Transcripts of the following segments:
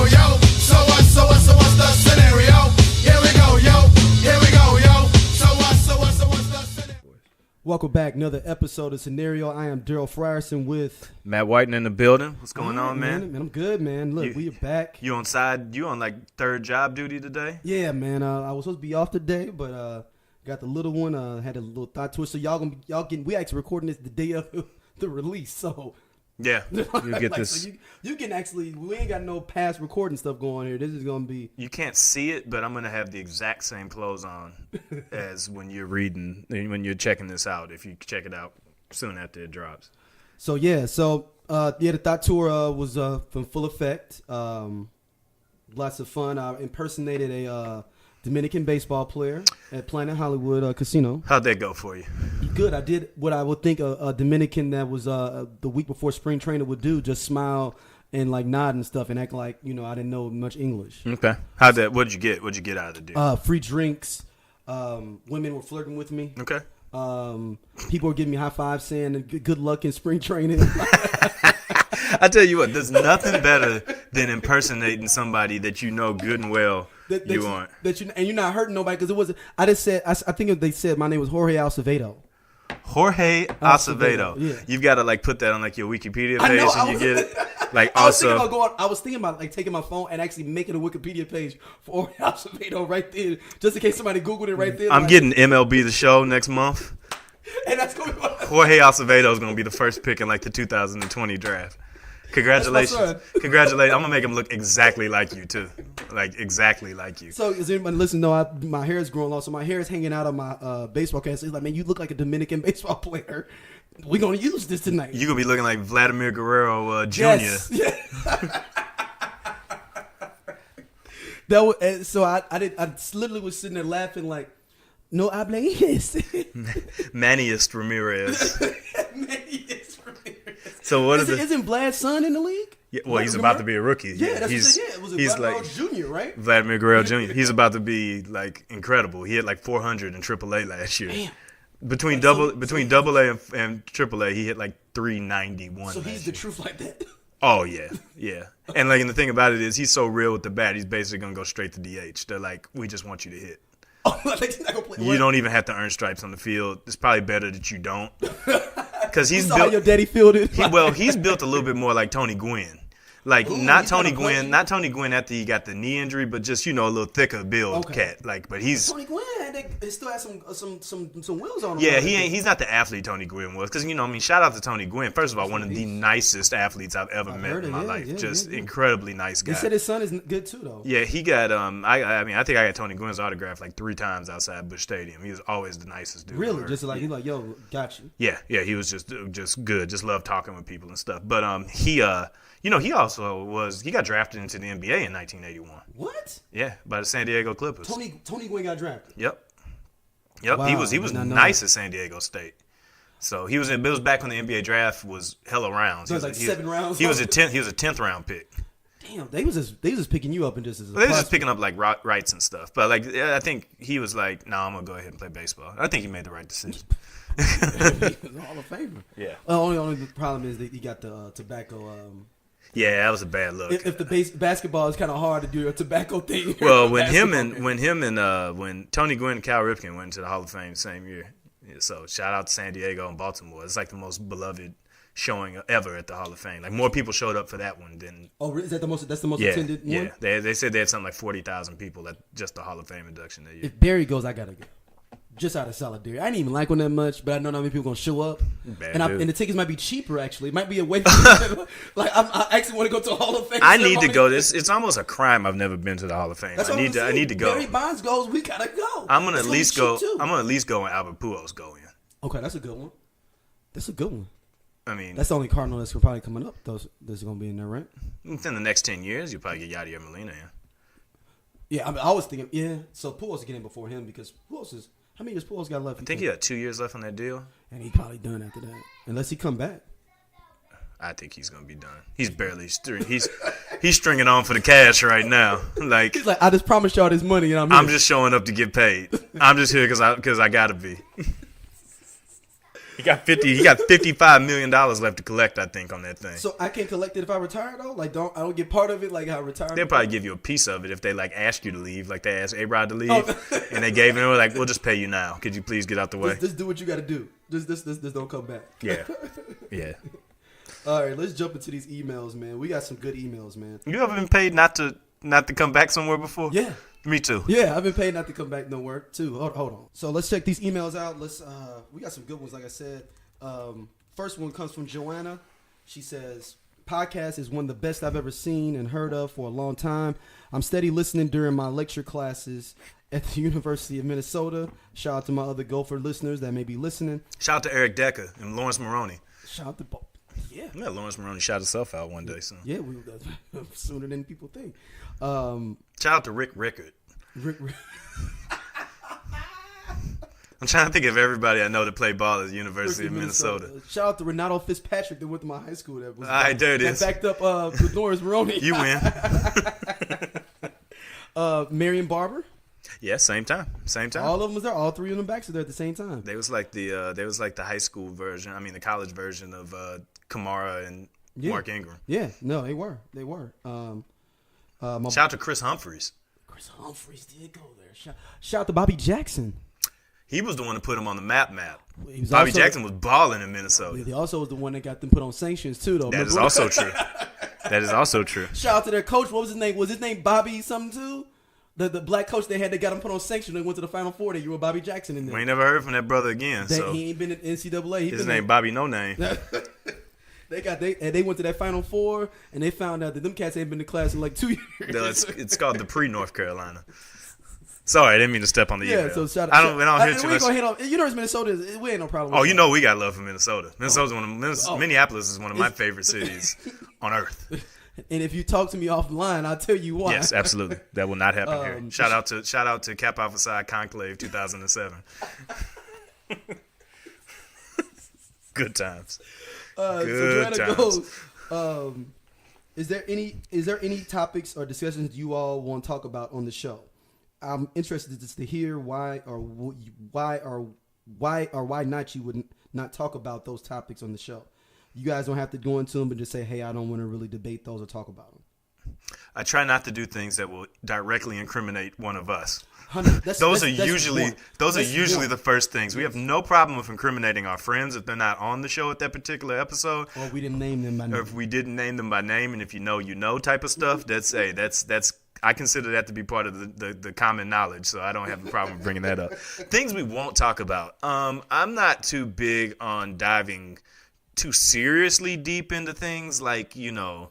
yo. So what's the scenario? Here we go, yo. Here we go, yo. So what's the scenario? Welcome back, another episode of Scenario. I am Darryl Frierson with Matt Whiten in the building. What's going on, man? Man, I'm good, man. Look, we are back. You on like third job duty today? Yeah, man. I was supposed to be off today, but got the little one. Had a little thought to it. So we actually recording this the day of the release. So yeah, you get like, this. So you can actually. We ain't got no past recording stuff going here. This is gonna be. You can't see it, but I'm gonna have the exact same clothes on as when you're checking this out. If you check it out soon after it drops. So the Thot tour was in full effect. Lots of fun. I impersonated a Dominican baseball player at Planet Hollywood Casino. How'd that go for you? Good. I did what I would think a Dominican that was the week before spring training would do, just smile and like nod and stuff and act like, I didn't know much English. Okay. What'd you get? What'd you get out of the deal? Free drinks. Women were flirting with me. Okay. People were giving me high fives saying good luck in spring training. I tell you what, there's nothing better than impersonating somebody that you know good and well you aren't. And you're not hurting nobody because it wasn't. I just said, I think they said my name was Jorge Acevedo. Jorge Acevedo. Yeah. You've got to put that on your Wikipedia page and you get it. I was thinking about taking my phone and actually making a Wikipedia page for Jorge Acevedo right there, just in case somebody Googled it right there. I'm getting MLB The Show next month. And that's going to be Jorge Acevedo is going to be the first pick in the 2020 draft. Congratulations. I'm going to make him look exactly like you, too. Exactly like you. So, does anybody listen know my hair is growing long, so my hair is hanging out of my baseball cap. So he's like, man, you look like a Dominican baseball player. We're going to use this tonight. You're going to be looking like Vladimir Guerrero Jr. Yes. Yeah. I literally was sitting there laughing like, no habla inglés. Maniest Ramirez. Maniest Ramirez. So what isn't Vlad's son in the league? Yeah, well, he's about to be a rookie. Yeah, that's it was Vladimir Jr., right? Vladimir Guerrero Jr. He's about to be incredible. He had 400 in AAA last year. Damn. Between double A and AAA, he hit 391. So he's the truth like that. Oh yeah. And and the thing about it is he's so real with the bat. He's basically gonna go straight to DH. They're like, we just want you to hit. You don't even have to earn stripes on the field. It's probably better that you don't, because he's built. How your daddy fielded. He's built a little bit more like Tony Gwynn. Not Tony Gwynn after he got the knee injury, but just a little thicker build cat. But he's Tony Gwynn still has some wheels on him. Yeah, he's not the athlete Tony Gwynn was, because shout out to Tony Gwynn. First of all, one of the nicest athletes I've ever met in my life. Incredibly nice guy. He said his son is good too, though. Yeah, he got I think I got Tony Gwynn's autograph 3 times outside Busch Stadium. He was always the nicest dude. Really, just he's like, yo, got you. Yeah, he was just good. Just loved talking with people and stuff. But he he got drafted into the NBA in 1981. What? Yeah, by the San Diego Clippers. Tony Gwynn got drafted. Yep. Wow, he was nice at San Diego State. So it was back when the NBA draft was hella rounds. So it was 7 rounds. He was a 10th round pick. Damn, they was just picking you up and just as they was just picking up rights and stuff. But I think he was like, no, I'm gonna go ahead and play baseball. I think he made the right decision. He was a Hall of Famer. Yeah. Only problem is that he got the tobacco. Yeah, that was a bad look. If the basketball is kind of hard to do a tobacco thing. Well, when Tony Gwynn and Cal Ripken went into the Hall of Fame the same year, so shout out to San Diego and Baltimore. It's the most beloved showing ever at the Hall of Fame. More people showed up for that one than. Oh, is that the most? That's the most attended one. Yeah, they said they had something like 40,000 people at just the Hall of Fame induction that year. If Barry goes, I gotta go. Just out of solidarity. I didn't even like one that much, but I know not many people gonna show up. And the tickets might be cheaper. Actually, it might be a way. I actually want to go to the Hall of Fame. I need to go. It's almost a crime. I've never been to the Hall of Fame. I need to go. Barry Bonds goes. We gotta go. I'm gonna at least go. I'm gonna at least go when Albert Pujols go in. Okay, that's a good one. I mean, that's the only Cardinal that's probably coming up. That's gonna be in there, right? Within the next 10 years, you'll probably get Yadier Molina in. Yeah, I was thinking. Yeah, so Pujols is getting before him because Pujols is. How many years Pujols got left? I think he got 2 years left on that deal. And he probably done after that. Unless he come back. I think he's going to be done. He's barely he's stringing on for the cash right now. He's like, I just promised y'all this money and I'm just showing up to get paid. I'm just here because I got to be. He got $55 million left to collect, I think, on that thing. So I can't collect it if I retire though. Like, I don't get part of it. Like, how retirement. They'll probably give you a piece of it if they like ask you to leave, like they asked A-Rod to leave, and they gave him. They were like, "We'll just pay you now. Could you please get out the way? Just do what you got to do. Just don't come back." Yeah. All right, let's jump into these emails, man. We got some good emails, man. You ever been paid not to come back somewhere before? Yeah. Me too. Yeah, I've been paid not to come back nowhere too. Hold on. So let's check these emails out. We got some good ones, like I said. First one comes from Joanna. She says, "Podcast is one of the best I've ever seen and heard of for a long time. I'm steady listening during my lecture classes at the University of Minnesota. Shout out to my other Gopher listeners that may be listening. Shout out to Eric Decker and Lawrence Maroney. Shout out to yeah. Yeah, Lawrence Maroney shot himself out one day. So yeah, sooner than people think. Shout out to Rick Rickard. Rick. I'm trying to think of everybody I know that played ball at the University of Minnesota. Shout out to Renato Fitzpatrick that went to my high school. That was there it is. That backed up with Lawrence Maroney. You win. Marion Barber. Yeah, same time. All of them was there. All three of them backs were there at the same time. They was like the high school version. I mean, the college version of Kamara and Mark Ingram. Yeah, no, they were. Shout out to Chris Humphreys. Chris Humphreys did go there. Shout out to Bobby Jackson. He was the one that put him on the map. Bobby Jackson was balling in Minnesota. He also was the one that got them put on sanctions too, though. That is also true. Shout out to their coach. What was his name? Was his name Bobby something too? The black coach they had that got him put on sanctions. They went to the Final Four. They were Bobby Jackson in there. We ain't never heard from that brother again. So he ain't been in NCAA. His name Bobby No Name. They went to that Final Four and they found out that them cats ain't been to class in like 2 years. No, it's called the pre-North Carolina. Sorry, I didn't mean to step on the email. So shout out. I don't hear too much. We ain't gonna hit on. University of Minnesota. We ain't no problem. Oh, you know we got love for Minnesota. Minneapolis is one of my favorite cities on earth. And if you talk to me offline, I'll tell you why. Yes, absolutely. That will not happen here. Shout out to Cap Alpha Psi Conclave 2007. Good times. So Joanna goes, is there any topics or discussions you all want to talk about on the show? I'm interested just to hear why not you would not talk about those topics on the show. You guys don't have to go into them, but just say, hey, I don't want to really debate those or talk about them. I try not to do things that will directly incriminate one of us. Those are usually the first things. We have no problem with incriminating our friends if they're not on the show at that particular episode. Or we didn't name them by name. Or if we didn't name them by name, and if you know type of stuff, that's I consider that to be part of the common knowledge, so I don't have a problem bringing that up. Things we won't talk about. I'm not too big on diving too seriously deep into things like, I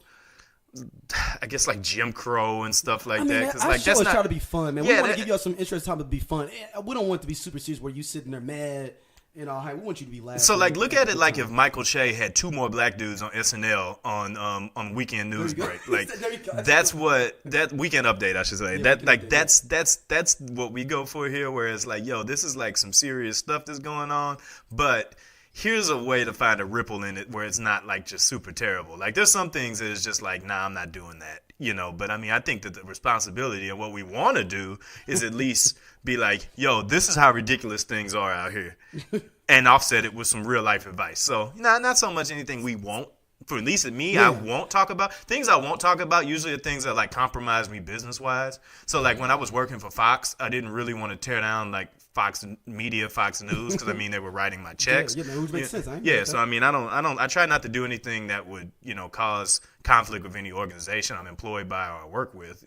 guess like Jim Crow and stuff like that. Because like that's not try to be fun, man. We want to give y'all some interesting time to be fun. We don't want it to be super serious where you sitting there mad. We want you to be laughing. So like, look at it like if Michael Che had two more black dudes on SNL on Weekend News Break. Like that's what that Weekend Update, I should say. That's what we go for here. Where it's like, yo, this is like some serious stuff that's going on, but here's a way to find a ripple in it where it's not like just super terrible. Like there's some things that is just like, nah, I'm not doing that, But I mean, I think that the responsibility and what we want to do is at least be like, yo, this is how ridiculous things are out here, and offset it with some real life advice. So not so much anything we won't. For at least me, I won't talk about. Things I won't talk about usually are things that like compromise me business wise. So like when I was working for Fox, I didn't really want to tear down like Fox Media, Fox News, because I mean they were writing my checks. Which makes sense. So I mean I try not to do anything that would cause conflict with any organization I'm employed by or I work with.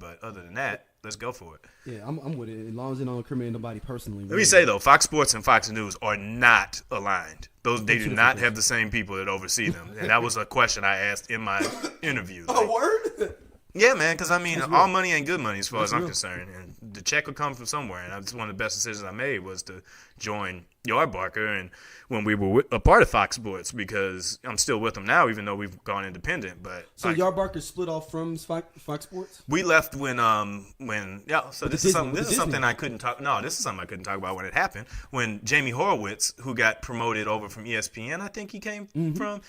But other than that, let's go for it. Yeah, I'm with it as long as it don't incriminate nobody personally. Let me say though, Fox Sports and Fox News are not aligned. They do not have the same people that oversee them, and that was a question I asked in my interview. Like, word? Yeah, man, because I mean, all money ain't good money as far as I'm concerned, and the check would come from somewhere. And that's one of the best decisions I made was to join Yardbarker, and when we were a part of Fox Sports, because I'm still with them now, even though we've gone independent. But so Yardbarker split off from Fox Sports. We left when. So this is something I couldn't talk. No, this is something I couldn't talk about when it happened. When Jamie Horowitz, who got promoted over from ESPN, I think he came from,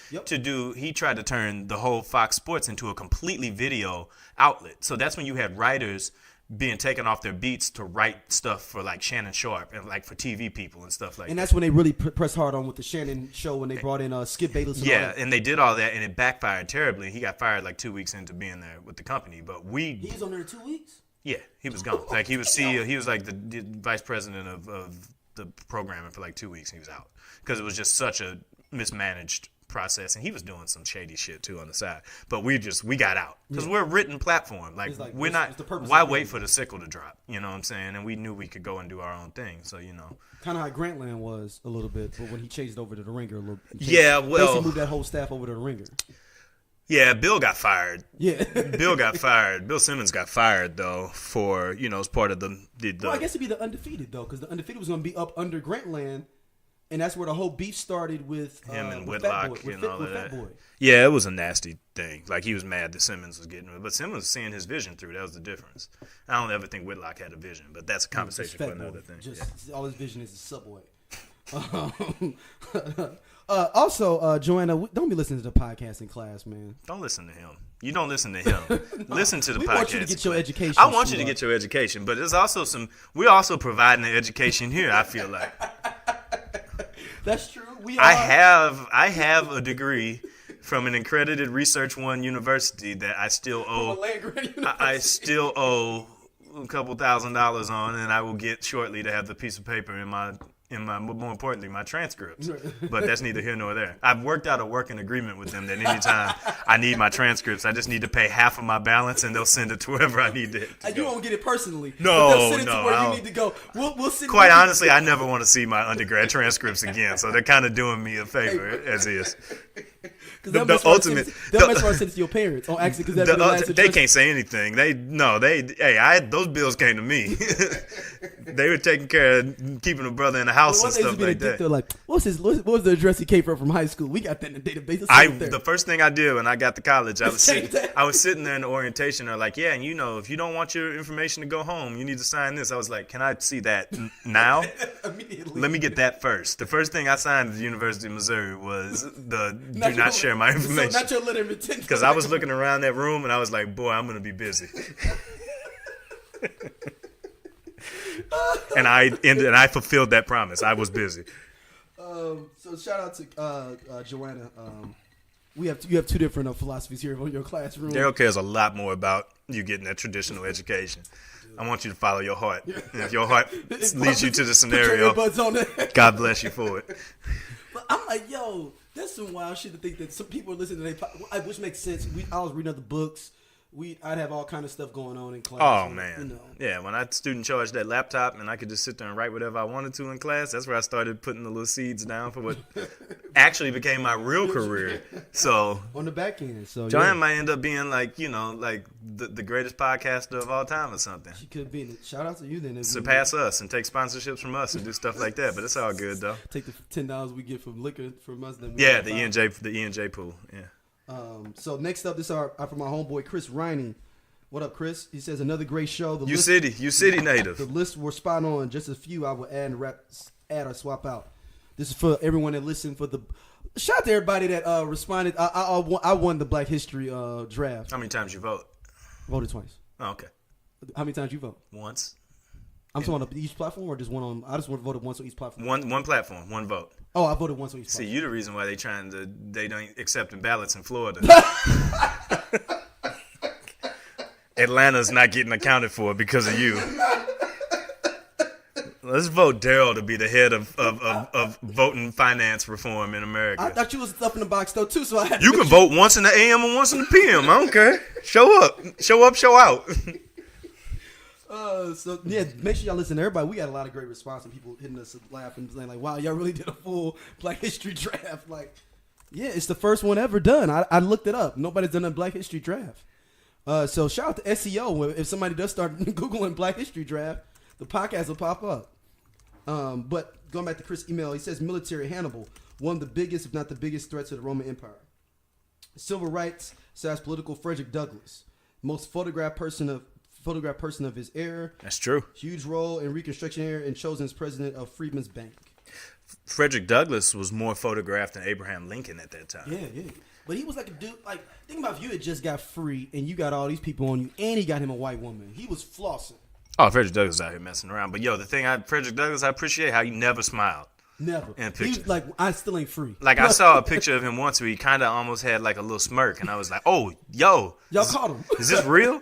he tried to turn the whole Fox Sports into a completely video outlet. So that's when you had writers being taken off their beats to write stuff for like Shannon Sharp and like for TV people and stuff like that. And that's when they really pressed hard on with the Shannon show when they brought in Skip Bayless. Yeah, and they did all that, and it backfired terribly. He got fired like 2 weeks into being there with the company. But he was on there 2 weeks. Yeah, he was gone. Like he was CEO. He was like the vice president of the programming for like 2 weeks. And he was out because it was just such a mismanaged process, and he was doing some shady shit too on the side. But we got out because we're a written platform. Like we're not. Why wait for the sickle to drop? You know what I'm saying? And we knew we could go and do our own thing. So kind of how Grantland was a little bit, but when he changed over to the Ringer a little. Yeah, well, basically moved that whole staff over to the Ringer. Yeah, Bill got fired. Yeah, Bill got fired. Bill Simmons got fired though for as part of the well, I guess it'd be the Undefeated though, because the Undefeated was going to be up under Grantland. And that's where the whole beef started with him and with Whitlock Boy, and all of Fat that. Boy. Yeah, it was a nasty thing. Like he was mad that Simmons was getting it, but Simmons was seeing his vision through. That was the difference. I don't ever think Whitlock had a vision, but that's a conversation for another thing. All his vision is the Subway. Also, Joanna, don't be listening to the podcast in class, man. Don't listen to him. You don't listen to him. Listen to the podcast. We want you to get your education. I want you to get your education, but there's also we're also providing the education here. I feel like. That's true. I have a degree from an accredited Research One university that I still owe. I still owe a couple $1,000s on, and I will get shortly to have the piece of paper in my more importantly, my transcripts. But that's neither here nor there. I've worked out a working agreement with them that anytime I need my transcripts, I just need to pay half of my balance, and they'll send it to wherever I need to you won't get it personally. No, they'll send it to where you need to go. We'll send Quite honestly, I never want to see my undergrad transcripts again, so they're kind of doing me a favor, as is. They'll mess around send it to your parents on accident because they can't say anything. Those bills came to me. They were taking care of keeping a brother in the house and stuff like that. They're like, what was the address he came from high school? We got that in the database. The first thing I did when I got to college, I was sitting there in the orientation. They're like, yeah, and if you don't want your information to go home, you need to sign this. I was like, can I see that now? Immediately. Let me get that first. The first thing I signed at the University of Missouri was the do not share my information. So not your letter of intent. Because I was looking around that room and I was like, boy, I'm going to be busy. And I fulfilled that promise. I was busy. So shout out to Joanna. You have two different philosophies here in your classroom. Darryl cares a lot more about you getting that traditional education. I want you to follow your heart. And if your heart leads you to the scenario, God bless you for it. But I'm like, yo, that's some wild shit to think that some people are listening to which makes sense. I was reading other books. I'd have all kind of stuff going on in class. Oh, man. Yeah, when I student charged that laptop and I could just sit there and write whatever I wanted to in class, that's where I started putting the little seeds down for what actually became my real career. So on the back end. So Joanne might end up being like the greatest podcaster of all time or something. She could be. Shout out to you then. Surpass us and take sponsorships from us and do stuff like that. But it's all good though. Take the $10 we get from liquor from us. The E&J pool. Yeah. So next up, this is from my homeboy Chris Riney. What up, Chris? He says another great show. You city native. The lists were spot on. Just a few I will add or swap out. This is for everyone that listened for the. Shout out to everybody that responded. I won the Black History draft. How many times you vote? Voted twice. Oh, okay. How many times you vote? Once. I'm talking about each platform or just one on. I just voted once on each platform. One platform, one vote. Oh, I voted once on each. See, you the reason why they don't accept ballots in Florida. Atlanta's not getting accounted for because of you. Let's vote Darryl to be the head of voting finance reform in America. I thought you was up in the box though too, so I had. You can vote once in the AM and once in the PM. I don't care. Show up, show out. So yeah, make sure y'all listen to everybody. We got a lot of great response and people hitting us laughing, saying like, "Wow, y'all really did a full Black History draft." Like, yeah, it's the first one ever done. I looked it up. Nobody's done a Black History draft. So shout out to SEO. If somebody does start Googling Black History draft, the podcast will pop up. But going back to Chris' email, he says military Hannibal, one of the biggest, if not the biggest, threats to the Roman Empire. Civil rights / political Frederick Douglass, most photographed person of his era. That's true. Huge role in Reconstruction era and chosen as president of Freedmen's Bank. Frederick Douglass was more photographed than Abraham Lincoln at that time. Yeah. But he was like a dude. Like, think about if you had just got free and you got all these people on you, and he got him a white woman. He was flossing. Oh, Frederick Douglass out here messing around. But yo, Frederick Douglass, I appreciate how he never smiled. Never. In He pictures. was like, I still ain't free. Like I saw a picture of him once where he kind of almost had like a little smirk, and I was like, "Oh, yo, Y'all caught him. Is this real?"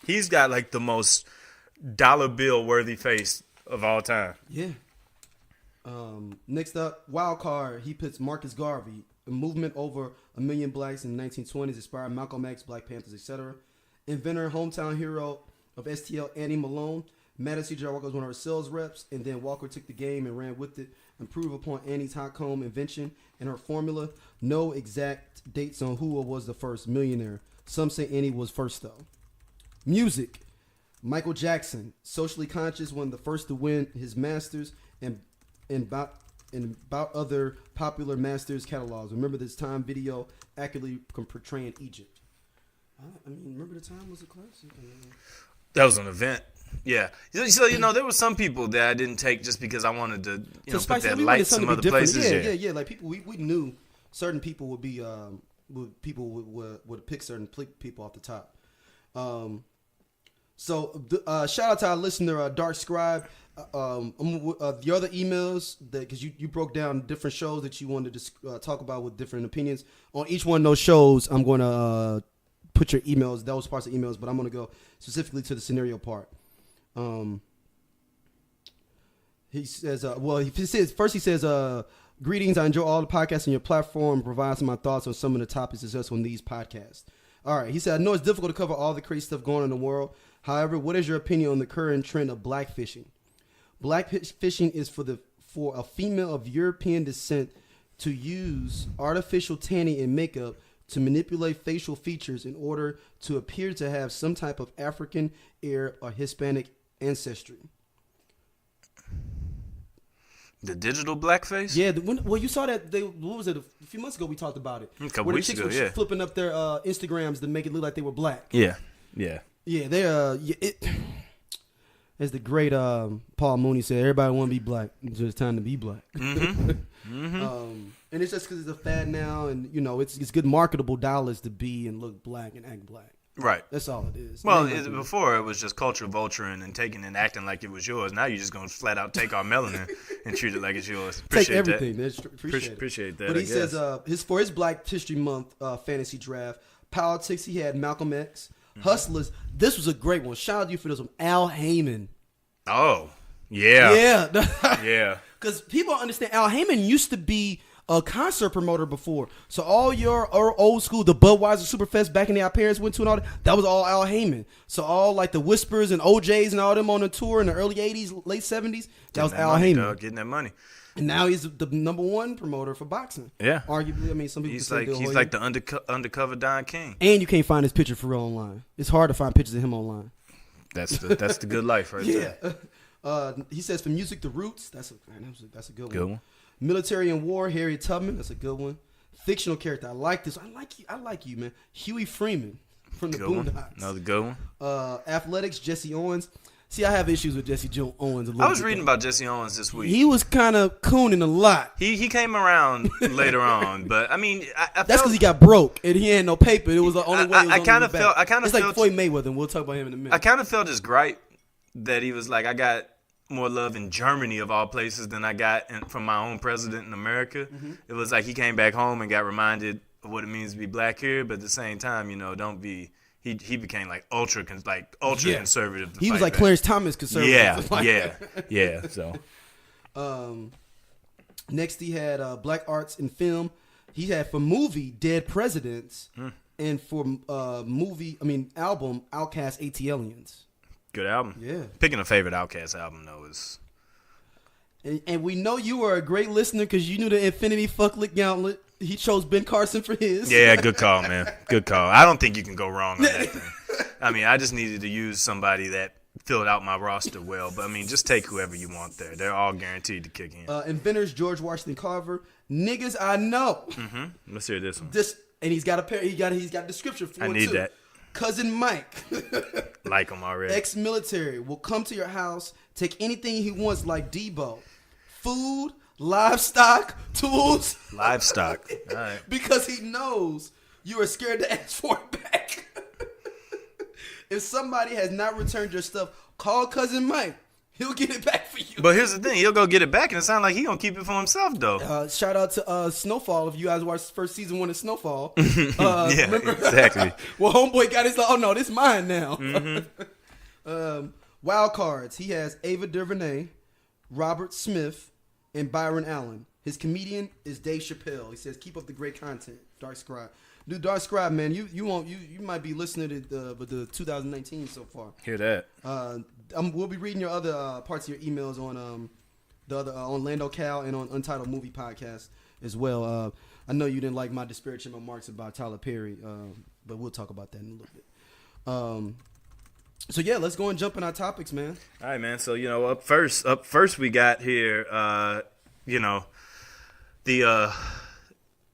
He's got like the most dollar bill worthy face of all time. Yeah. Next up, wild card. He puts Marcus Garvey, a movement over 1 million blacks in the 1920s, inspired Malcolm X, Black Panthers, etc. Inventor, hometown hero of STL, Annie Malone. Madison C. J. Walker was one of her sales reps, and then Walker took the game and ran with it, improved upon Annie's hot comb invention and her formula. No exact dates on who was the first millionaire. Some say Annie was first, though. Music. Michael Jackson, socially conscious, one of the first to win his Masters and about other popular Masters catalogs. Remember this time video accurately portraying Egypt. I mean, remember the time was a classic. That was an event. Yeah. So, there were some people that I didn't take just because I wanted to, put that light some other places. Yeah. Like people, we knew certain people would be, would pick certain people off the top. So shout out to our listener, Dark Scribe. The other emails because you broke down different shows that you wanted to talk about with different opinions. On each one of those shows, I'm going to put your emails, those parts of emails, but I'm going to go specifically to the scenario part. He says, he says, greetings. I enjoy all the podcasts on your platform. Provide some of my thoughts on some of the topics discussed on these podcasts. All right. He said, I know it's difficult to cover all the crazy stuff going on in the world. However, what is your opinion on the current trend of black fishing? Black fishing is for a female of European descent to use artificial tanning and makeup to manipulate facial features in order to appear to have some type of African, Arab, or Hispanic ancestry. The digital blackface? Yeah. You saw that. What was it? A few months ago we talked about it. A couple weeks ago, yeah. Flipping up their Instagrams to make it look like they were black. Yeah. Yeah, they're as the great Paul Mooney said, everybody want to be black. It's just time to be black. Mm-hmm. Mm-hmm. And it's just because it's a fad now, and it's good marketable dollars to be and look black and act black. Right. That's all it is. Well, before it was just culture vulturing and taking and acting like it was yours. Now you're just gonna flat out take our melanin and treat it like it's yours. Take everything. Appreciate that. But he says for his Black History Month fantasy draft, politics, he had Malcolm X. Hustlers, this was a great one. Shout out to you for this one. Al Heyman. Oh, yeah. Yeah. Yeah. Because people don't understand, Al Heyman used to be a concert promoter before. So all your old school, the Budweiser Superfest back in the our parents went to and all that was all Al Heyman. So all like the Whispers and OJs and all them on the tour in the early 80s, late 70s, that was Al Heyman. Dog, getting that money. And now he's the number one promoter for boxing. Yeah. Arguably, I mean, some people he's like the undercover Don King. And you can't find his picture for real online. It's hard to find pictures of him online. That's the good life right there. He says from music to roots. That's a good one. Good one. Military and war, Harriet Tubman. That's a good one. Fictional character. I like this. I like you, man. Huey Freeman from the Boondocks. Another good one. Athletics, Jesse Owens. See, I have issues with Jesse Owens a little bit. I was reading about Jesse Owens this week. He was kind of cooning a lot. He came around later on, but I mean, that's because he got broke and he had no paper. It was the only way. I kind of felt. It's like Floyd Mayweather, and we'll talk about him in a minute. I kind of felt his gripe that he was like, I got more love in Germany of all places than I got from my own president in America. Mm-hmm. It was like he came back home and got reminded of what it means to be black here, but at the same time, don't be. He became like ultra conservative. He was like Clarence Thomas conservative. Yeah. So, next he had Black Arts and Film. He had for movie Dead Presidents and for album Outkast ATLiens. Good album. Yeah. Picking a favorite Outkast album though is. And we know you were a great listener because you knew the Infinity Fucklick Gauntlet. He chose Ben Carson for his. Yeah, good call, man. Good call. I don't think you can go wrong on that thing. I mean, I just needed to use somebody that filled out my roster well. But, I mean, just take whoever you want there. They're all guaranteed to kick in. Inventors, George Washington Carver. Niggas I know. Mm-hmm. Let's hear this one. And he's got a description for it, too. I need that. Cousin Mike. Like him already. Ex-military will come to your house, take anything he wants like Debo. Food, livestock tools. Livestock. All right. Because he knows you are scared to ask for it back. If somebody has not returned your stuff, call Cousin Mike. He'll get it back for you. But here's the thing. He'll go get it back, and it sounds like he going to keep it for himself, though. Shout out to Snowfall. If you guys watched first season 1 of Snowfall. Yeah, remember? Exactly. Well, homeboy got his, oh, no, this is mine now. Mm-hmm. Wild cards. He has Ava DuVernay, Robert Smith, and Byron Allen. His comedian is Dave Chappelle. He says, keep up the great content. Dark Scribe. Dude, Dark Scribe, man, you might be listening to the 2019 so far. Hear that. We'll be reading your other parts of your emails on the other on Lando Cal and on Untitled Movie Podcast as well. I know you didn't like my disparaging remarks about Tyler Perry, but we'll talk about that in a little bit. So yeah, let's go and jump in our topics, man. All right, man. So up first we got here, the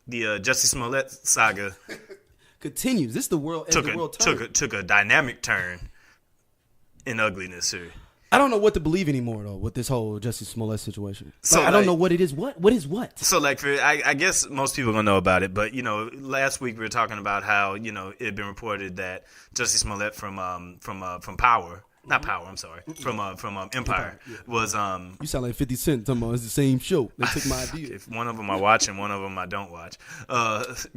Jussie Smollett saga continues. This is the world. Took a dynamic turn in ugliness here. I don't know what to believe anymore though with this whole Jussie Smollett situation. So I don't know what it is. What is what? So I guess most people gonna know about it, but last week we were talking about how it had been reported that Jussie Smollett from Power. Not Power, I'm sorry. From Empire was You sound like 50 Cent talking about it's the same show. They took my idea. If one of them I watch and one of them I don't watch.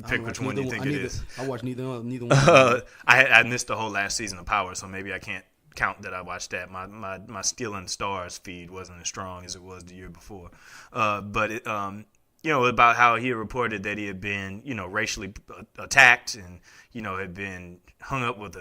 Pick which one you think it is. I watched neither one. I missed the whole last season of Power, so maybe I can't count that I watched that. My Stealing Stars feed wasn't as strong as it was the year before. But it about how he had reported that he had been, racially attacked and, had been hung up with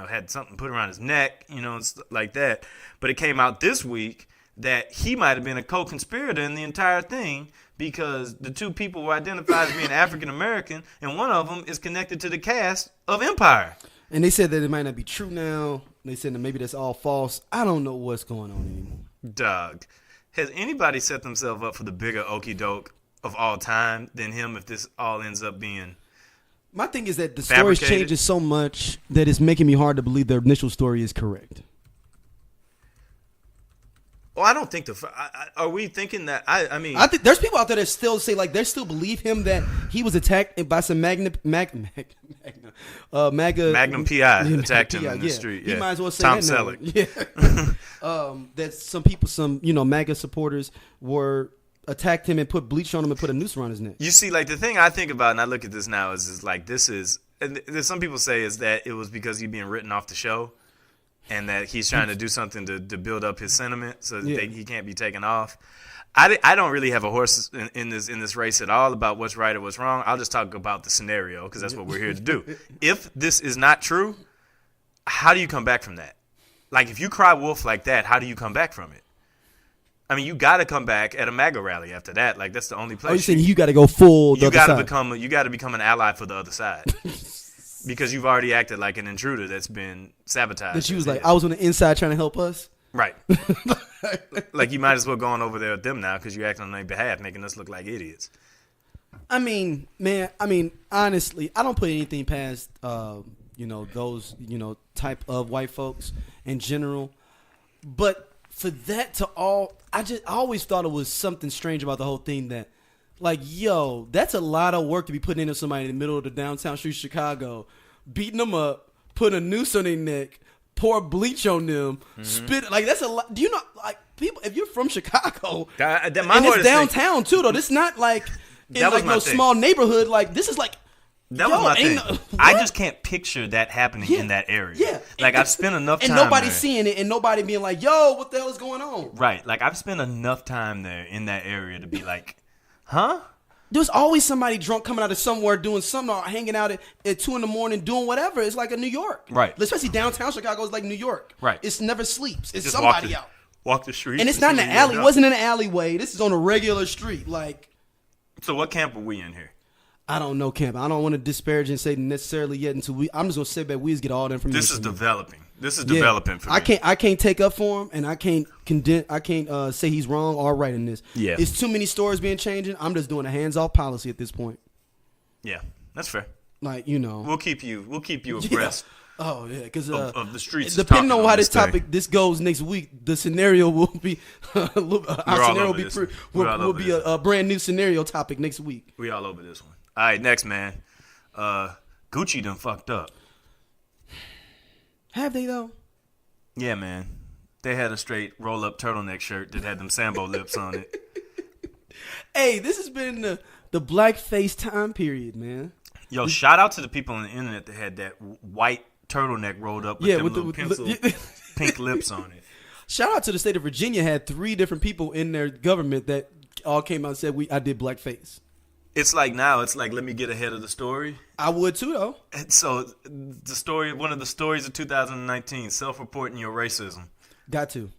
had something put around his neck, and stuff like that. But it came out this week that he might have been a co-conspirator in the entire thing because the two people were identified as being African American, and one of them is connected to the cast of Empire. And they said that it might not be true now. They said that maybe that's all false. I don't know what's going on anymore. Doug, has anybody set themselves up for the bigger okie doke of all time than him if this all ends up being My thing is that the story's changing so much that it's making me hard to believe their initial story is correct. Well, I don't think are we thinking that? I think there's people out there that still say they still believe him that he was attacked by some Magnum PI attacked him in the street. Yeah. He might as well say Tom that Selleck. Yeah. That some people, MAGA supporters attacked him and put bleach on him and put a noose around his neck. You see, the thing I think about, and I look at this now, is this is, and there's some people say is that it was because he's being written off the show, and that he's trying to do something to build up his sentiment so that he can't be taken off. I don't really have a horse in this race at all about what's right or what's wrong. I'll just talk about the scenario because that's what we're here to do. If this is not true, how do you come back from that? If you cry wolf like that, how do you come back from it? I mean, you got to come back at a MAGA rally after that. That's the only place. Oh, you're saying you got to go full. You got to become an ally for the other side. Because you've already acted like an intruder that's been sabotaged. That she was I was on the inside trying to help us. Right. You might as well go on over there with them now because you're acting on their behalf, making us look like idiots. I mean, man. Honestly, I don't put anything past those type of white folks in general. But for that to all, I always thought it was something strange about the whole thing that. That's a lot of work to be putting into somebody in the middle of the downtown street of Chicago, beating them up, putting a noose on their neck, pour bleach on them, spit. That's a lot. Do you know, people, if you're from Chicago, and it's downtown too, though, this not in small neighborhood. This is that was my thing. I just can't picture that happening in that area. Yeah. I've spent enough time and nobody's there. seeing it, and nobody being yo, what the hell is going on? Right. I've spent enough time there in that area to be huh? There's always somebody drunk coming out of somewhere doing something or hanging out at 2 a.m. doing whatever. It's like a New York. Right. Especially downtown Chicago is like New York. Right. It never sleeps. It's just somebody out. Walk the street. And it's not in an alley. It wasn't in an alleyway. This is on a regular street. So what camp are we in here? I don't know camp. I don't want to disparage and say necessarily yet until I'm just going to sit back. We just get all the information. This is developing. Developing for me. I can't take up for him, and I can't say he's wrong or right in this. Yeah. It's too many stories being changing. I'm just doing a hands-off policy at this point. Yeah, that's fair. Like, We'll keep you abreast. Oh yeah, because of the streets. Depending on how this goes next week, the scenario will be will be a brand new scenario topic next week. We all over this one. All right, next man. Gucci done fucked up. Have they though? Yeah, man. They had a straight roll up turtleneck shirt that had them Sambo lips on it. Hey, this has been the blackface time period, man. Yo, shout out to the people on the internet that had that white turtleneck rolled up with them little pencil pink lips on it. Shout out to the state of Virginia had 3 different people in their government that all came out and said I did blackface. It's like now, let me get ahead of the story. I would too, though. And so one of the stories of 2019, self-reporting your racism. Got to.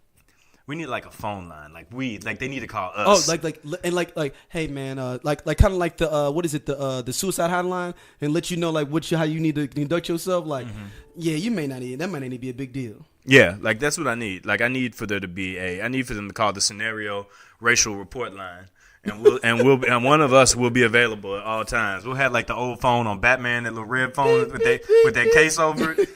We need like a phone line, like they need to call us. Oh, hey man, kind of like the what is it, the suicide hotline, and let you know like how you need to conduct yourself. Like, yeah, that might not even be a big deal. Yeah, like that's what I need. Like I need for them to call the scenario racial report line. And one of us will be available at all times. We'll have like the old phone on Batman, that little red phone with that case over it.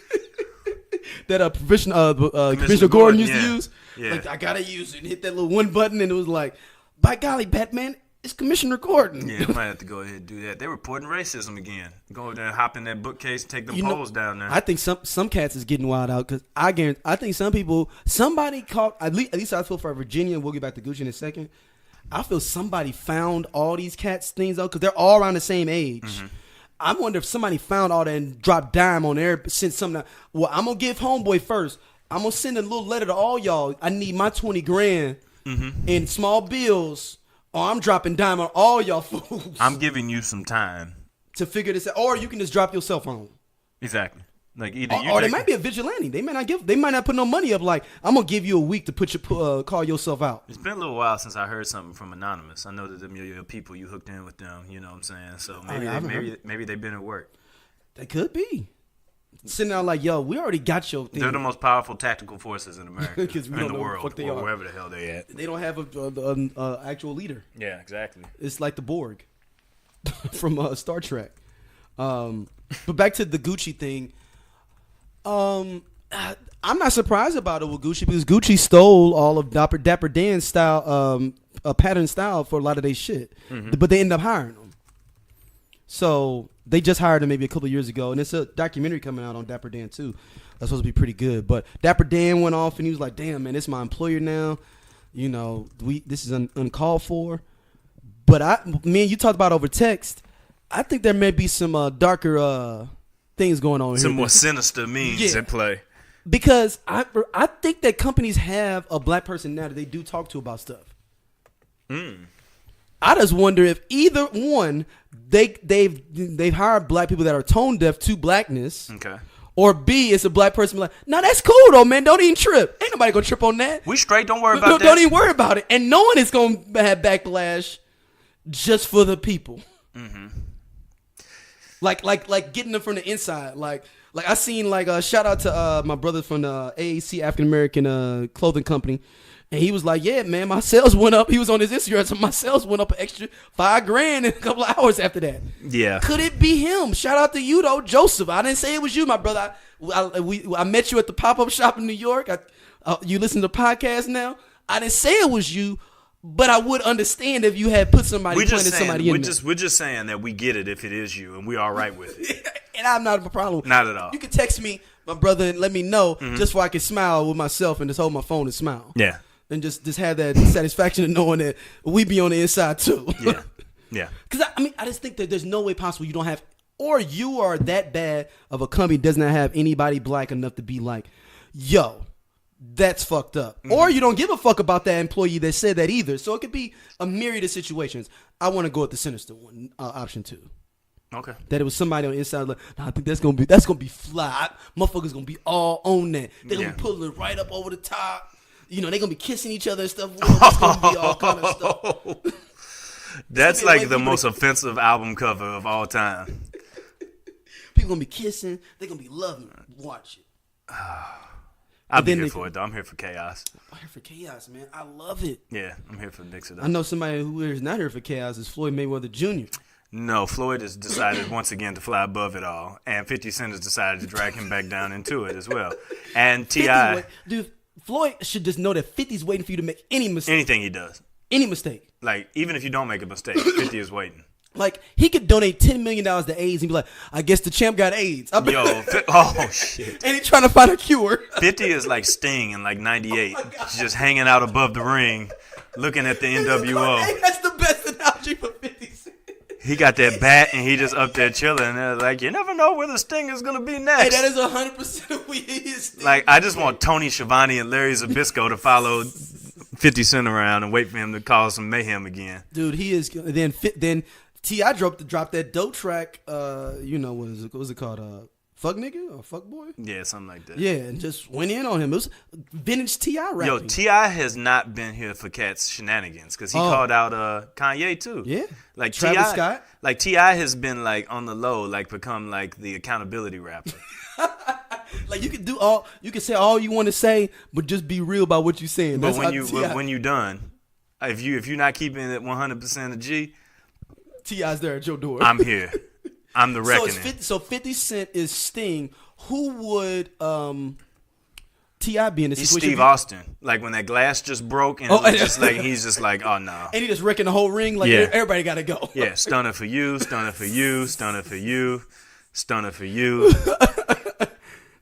That Commissioner Gordon used to use. Yeah. Like, I gotta use it and hit that little one button, and it was like, by golly, Batman, it's Commissioner Gordon. Yeah, I might have to go ahead and do that. They're reporting racism again. Go over there and hop in that bookcase, take them poles down there. I think some cats is getting wild out because I think somebody caught, at least I feel for Virginia, and we'll get back to Gucci in a second. I feel somebody found all these cats things though, because they're all around the same age. Mm-hmm. I wonder if somebody found all that and dropped dime on there, sent something. Well, I'm gonna give homeboy first. I'm gonna send a little letter to all y'all. I need my 20 grand in small bills, or I'm dropping dime on all y'all fools. I'm giving you some time to figure this out, or you can just drop your cell phone. Exactly. Like either or they might be a vigilante. They might not put no money up. Like, I'm gonna give you a week to put your call yourself out. It's been a little while since I heard something from Anonymous. I know that them your people, you hooked in with them. You know what I'm saying? So maybe they've been at work. They could be sitting out like, yo, we already got your thing. They're the most powerful tactical forces in America, in the world, or wherever the hell they at. They don't have an actual leader. Yeah, exactly. It's like the Borg from Star Trek. But back to the Gucci thing. I'm not surprised about it with Gucci because Gucci stole all of Dapper Dan's style, pattern style for a lot of their shit, but they ended up hiring them. So they just hired him maybe a couple of years ago, and it's a documentary coming out on Dapper Dan too. That's supposed to be pretty good. But Dapper Dan went off and he was like, "Damn man, it's my employer now. You know, this is uncalled for." But me and you talked about over text. I think there may be some darker things going on here. Some more sinister means at play. Because I think that companies have a black person now that they do talk to about stuff. I just wonder if either one they've hired black people that are tone deaf to blackness. Okay. Or B, it's a black person like, no, that's cool though, man. Don't even trip. Ain't nobody gonna trip on that. We straight. Don't worry about that. Don't even worry about it. And no one is gonna have backlash just for the people. Mm-hmm. Like getting them from the inside. Like I seen shout out to my brother from the AAC African American clothing company, and he was like, yeah man, my sales went up. He was on his Instagram, so my sales went up an extra $5,000 in a couple of hours after that. Yeah, could it be him? Shout out to you though, Joseph. I didn't say it was you, my brother. I met you at the pop-up shop in New York. You listen to the podcast now. I didn't say it was you. But I would understand if you had put somebody in there. We're just saying that we get it if it is you, and we're all right with it. And I'm not a problem. Not at all. You can text me, my brother, and let me know just so I can smile with myself and just hold my phone and smile. Yeah. And just have that satisfaction of knowing that we be on the inside too. Yeah. Yeah. Because I just think that there's no way possible you don't have, or you are that bad of a company that does not have anybody black enough to be like, yo, that's fucked up. Or you don't give a fuck about that employee that said that either. So it could be a myriad of situations. I want to go with the sinister one, option 2. Okay. That it was somebody on the inside like, nah, I think that's gonna be fly. Motherfuckers gonna be all on that. They're gonna be pulling it right up over the top. You know, they're gonna be kissing each other and stuff. It's gonna be all kind of stuff. That's like the most offensive album cover of all time. People gonna be kissing. They're gonna be loving. Watch it. I'll be here for it, though. I'm here for chaos. I'm here for chaos, man. I love it. Yeah, I'm here for mix it up. I know somebody who is not here for chaos is Floyd Mayweather Jr. No, Floyd has decided once again to fly above it all, and 50 Cent has decided to drag him back down into it as well. And T.I. Dude, Floyd should just know that 50's waiting for you to make any mistake. Anything he does. Any mistake. Like, even if you don't make a mistake, 50 is waiting. Like, he could donate $10 million to AIDS and be like, I guess the champ got AIDS. Oh, shit. And he's trying to find a cure. 50 is like Sting in like 98. He's just hanging out above the ring, looking at the NWO. Hey, that's the best analogy for 50 Cent. He got that bat and he just up there chilling. And they're like, you never know where the Sting is going to be next. Hey, that is 100% who he is. Like, I just want Tony Schiavone and Larry Zbyszko to follow 50 Cent around and wait for him to cause some mayhem again. Dude, he is. Then T.I. dropped that dope track. What was it called? Fuck nigga or fuck boy? Yeah, something like that. Yeah, and just went in on him. It was vintage T.I. rapping. Yo, T.I. has not been here for Cat's shenanigans because he called out Kanye too. Yeah, like Travis T.I. Scott. Like T.I. has been like on the low, like become like the accountability rapper. Like you can say all you want to say, but just be real about what you're saying. But when you done, if you're not keeping it 100% a G, T.I.'s there at your door. I'm here. I'm the reckoning. So 50 Cent is Sting. Who would T.I. be in this He's situation? Steve Austin. Like when that glass just broke and he's just like, oh no. And he just wrecking the whole ring. Like everybody got to go. Yeah, stunner for you, stunner for you, stunner for you, stunner for you.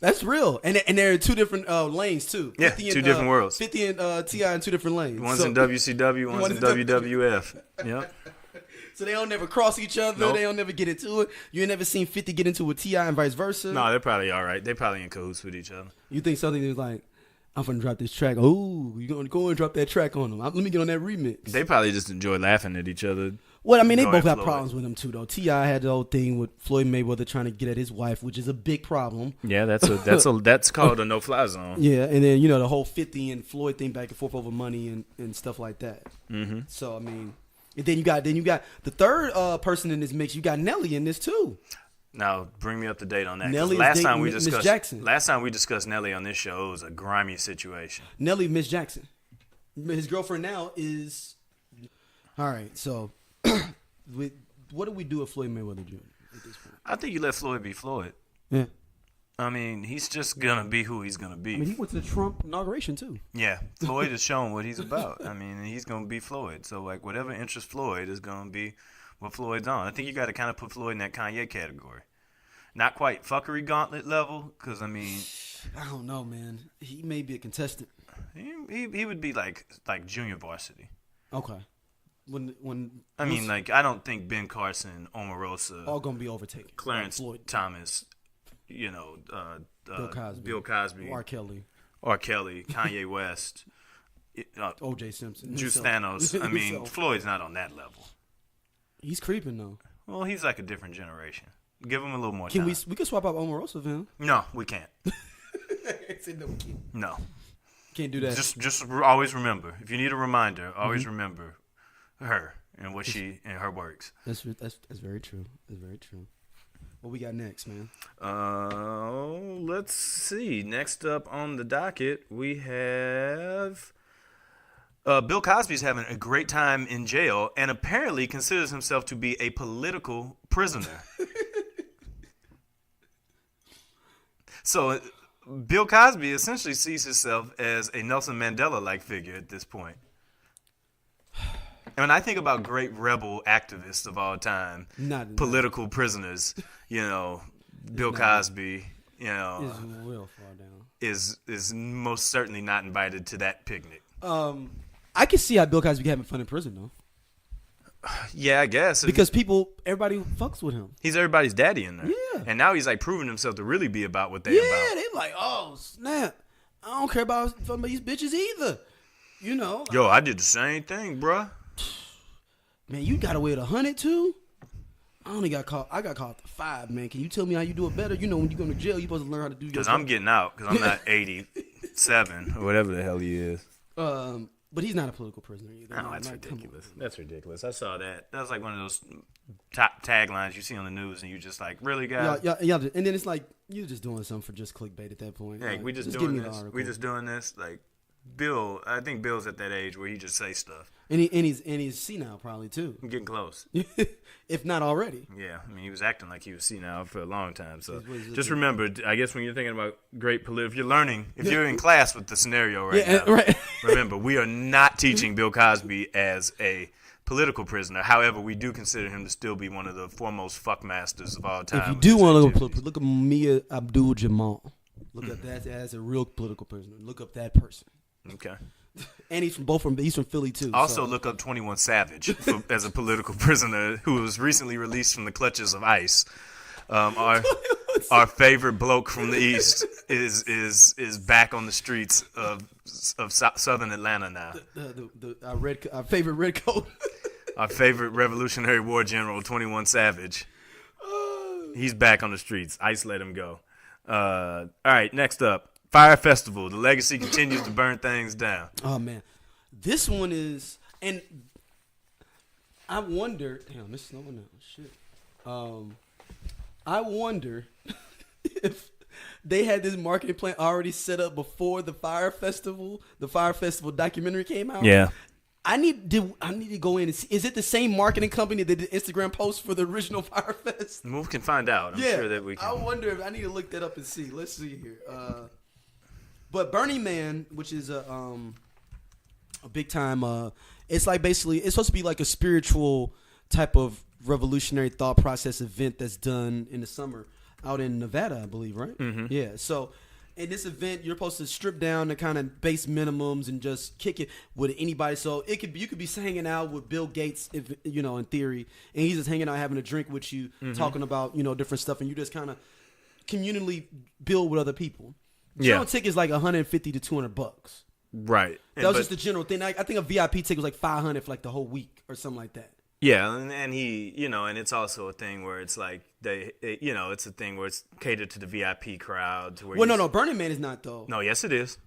That's real. And there are two different lanes too. Yeah, two different worlds. 50 and T.I. in two different lanes. One's in WCW, one's in WWF. Yep. So they don't never cross each other. Nope. They don't never get into it. You ain't never seen 50 get into it with T.I. and vice versa. No, they're probably all right. They probably in cahoots with each other. You think something is like, I'm finna drop this track. Oh, you gonna go and drop that track on them. Let me get on that remix. They probably just enjoy laughing at each other. Well, I mean, they both have problems with him too, though. T.I. had the whole thing with Floyd Mayweather trying to get at his wife, which is a big problem. Yeah, that's called a no-fly zone. Yeah, and then the whole 50 and Floyd thing back and forth over money and stuff like that. Mm-hmm. So I mean, and then you got the third person in this mix. You got Nelly in this too. Now, bring me up to date on that. Nelly last time we discussed Nelly on this show, it was a grimy situation. Nelly, Miss Jackson. His girlfriend now is. All right, so what do we do with Floyd Mayweather Jr. at this point? I think you let Floyd be Floyd. Yeah. I mean, he's just going to be who he's going to be. I mean, he went to the Trump inauguration, too. Yeah. Floyd is showing what he's about. I mean, he's going to be Floyd. So, like, whatever interests Floyd is going to be what Floyd's on. I think you got to kind of put Floyd in that Kanye category. Not quite fuckery gauntlet level, because, I mean... I don't know, man. He may be a contestant. He would be, like junior varsity. Okay. I don't think Ben Carson, Omarosa... all going to be overtaken. Clarence Thomas... Bill Cosby, R. Kelly, Kanye West, O.J. Simpson, Juice Thanos. I mean, Floyd's not on that level. He's creeping though. Well, he's like a different generation. Give him a little more time. We can swap out Omarosa for him? No, we can't. No, can't do that. Just always remember. If you need a reminder, always remember her and what she and her works. That's very true. That's very true. What we got next, man? Let's see. Next up on the docket, we have Bill Cosby's having a great time in jail and apparently considers himself to be a political prisoner. So Bill Cosby essentially sees himself as a Nelson Mandela-like figure at this point. And when I think about great rebel activists of all time, political prisoners, Bill Cosby, is most certainly not invited to that picnic. I can see how Bill Cosby be having fun in prison, though. Yeah, I guess. Because everybody fucks with him. He's everybody's daddy in there. Yeah. And now he's like proving himself to really be about what they about. Yeah, they like, oh, snap. I don't care about these bitches either. Yo, I did the same thing, bruh. Man, you got away with 100 too? I got caught for 5, man. Can you tell me how you do it better? When you go to jail, you're supposed to learn how to do your Because I'm getting out. Because I'm not 87 or whatever the hell he is. But he's not a political prisoner either. No, that's ridiculous. That's ridiculous. I saw that. That was like one of those top taglines you see on the news, and you just like, really, guys? Yeah. And then it's like, you're just doing something for just clickbait at that point. Yeah, like, we just doing this. We just doing this. Like, Bill, I think Bill's at that age where he just say stuff. And he's senile probably too. I'm getting close. If not already. Yeah, I mean, he was acting like he was senile for a long time. So just remember, I guess when you're thinking about great political, if you're in class with the scenario now, right. Remember, we are not teaching Bill Cosby as a political prisoner. However, we do consider him to still be one of the foremost fuckmasters of all time. If you do want to look at Mia Abdul-Jamal. Look up that as a real political prisoner. Look up that person. Okay. And he's from Philly too. Also, look up 21 Savage as a political prisoner who was recently released from the clutches of ICE. Our favorite bloke from the East is back on the streets of Southern Atlanta now. Our favorite red coat. Our favorite Revolutionary War general, 21 Savage. He's back on the streets. ICE let him go. All right, next up. Fyre Festival. The legacy continues to burn things down. Oh, man. This one is... And I wonder... Damn, it's snowing now. Shit. I wonder if they had this marketing plan already set up before the Fyre Festival documentary came out. Yeah. I need to go in and see. Is it the same marketing company that did Instagram posts for the original Fyre Fest? We can find out. I'm sure that we can. I wonder if I need to look that up and see. Let's see here. But Burning Man, which is a big time, it's like basically it's supposed to be like a spiritual type of revolutionary thought process event that's done in the summer out in Nevada, I believe, right? Mm-hmm. Yeah. So in this event, you're supposed to strip down the kind of base minimums and just kick it with anybody. So you could be hanging out with Bill Gates, if in theory, and he's just hanging out having a drink with you, talking about different stuff, and you just kind of communally build with other people. General ticket is like $150 to $200. Right. That was just the general thing. I think a VIP ticket was like $500 for like the whole week or something like that. Yeah, and he, and it's also a thing where it's like it's a thing where it's catered to the VIP crowd. No, Burning Man is not though. No, yes, it is.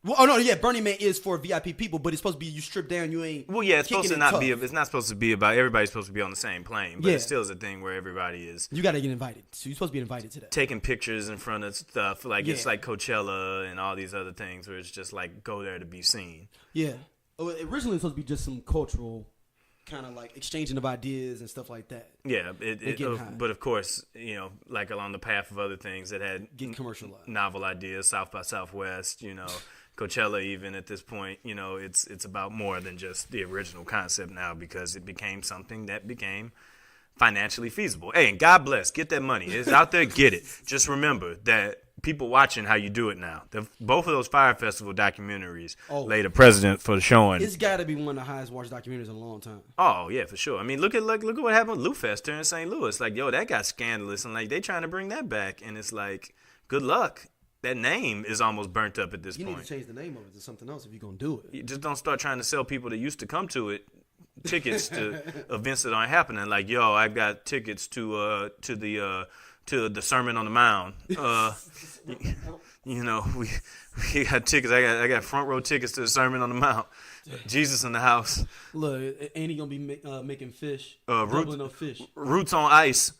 Well, Burning Man is for VIP people, but it's supposed to be you strip down, you ain't. Well, yeah, it's supposed to not be. It's not supposed to be about everybody's supposed to be on the same plane, but it still is a thing where everybody is. You got to get invited, so you're supposed to be invited to that. Taking pictures in front of stuff it's like Coachella and all these other things where it's just like go there to be seen. Yeah, originally it was supposed to be just some cultural kind of like exchanging of ideas and stuff like that. Yeah, but of course, like along the path of other things that had getting commercialized, novel ideas, South by Southwest, Coachella even at this point, it's about more than just the original concept now because it became something that became financially feasible. Hey, and God bless, get that money. It's out there, get it. Just remember that people watching how you do it now. Both of those Fyre Festival documentaries laid a precedent for showing. It's got to be one of the highest watched documentaries in a long time. Oh yeah, for sure. I mean, look at what happened with Lou Fest here in St. Louis. Like, yo, that got scandalous, and like they trying to bring that back, and it's like, good luck. That name is almost burnt up at this point. You need to change the name of it to something else if you're going to do it. You just don't start trying to sell people that used to come to it tickets to events that aren't happening. Like, yo, I got tickets to the Sermon on the Mount. We got tickets. I got front row tickets to the Sermon on the Mount. Jesus in the house. Look, and he gonna be making fish. Roots on ice.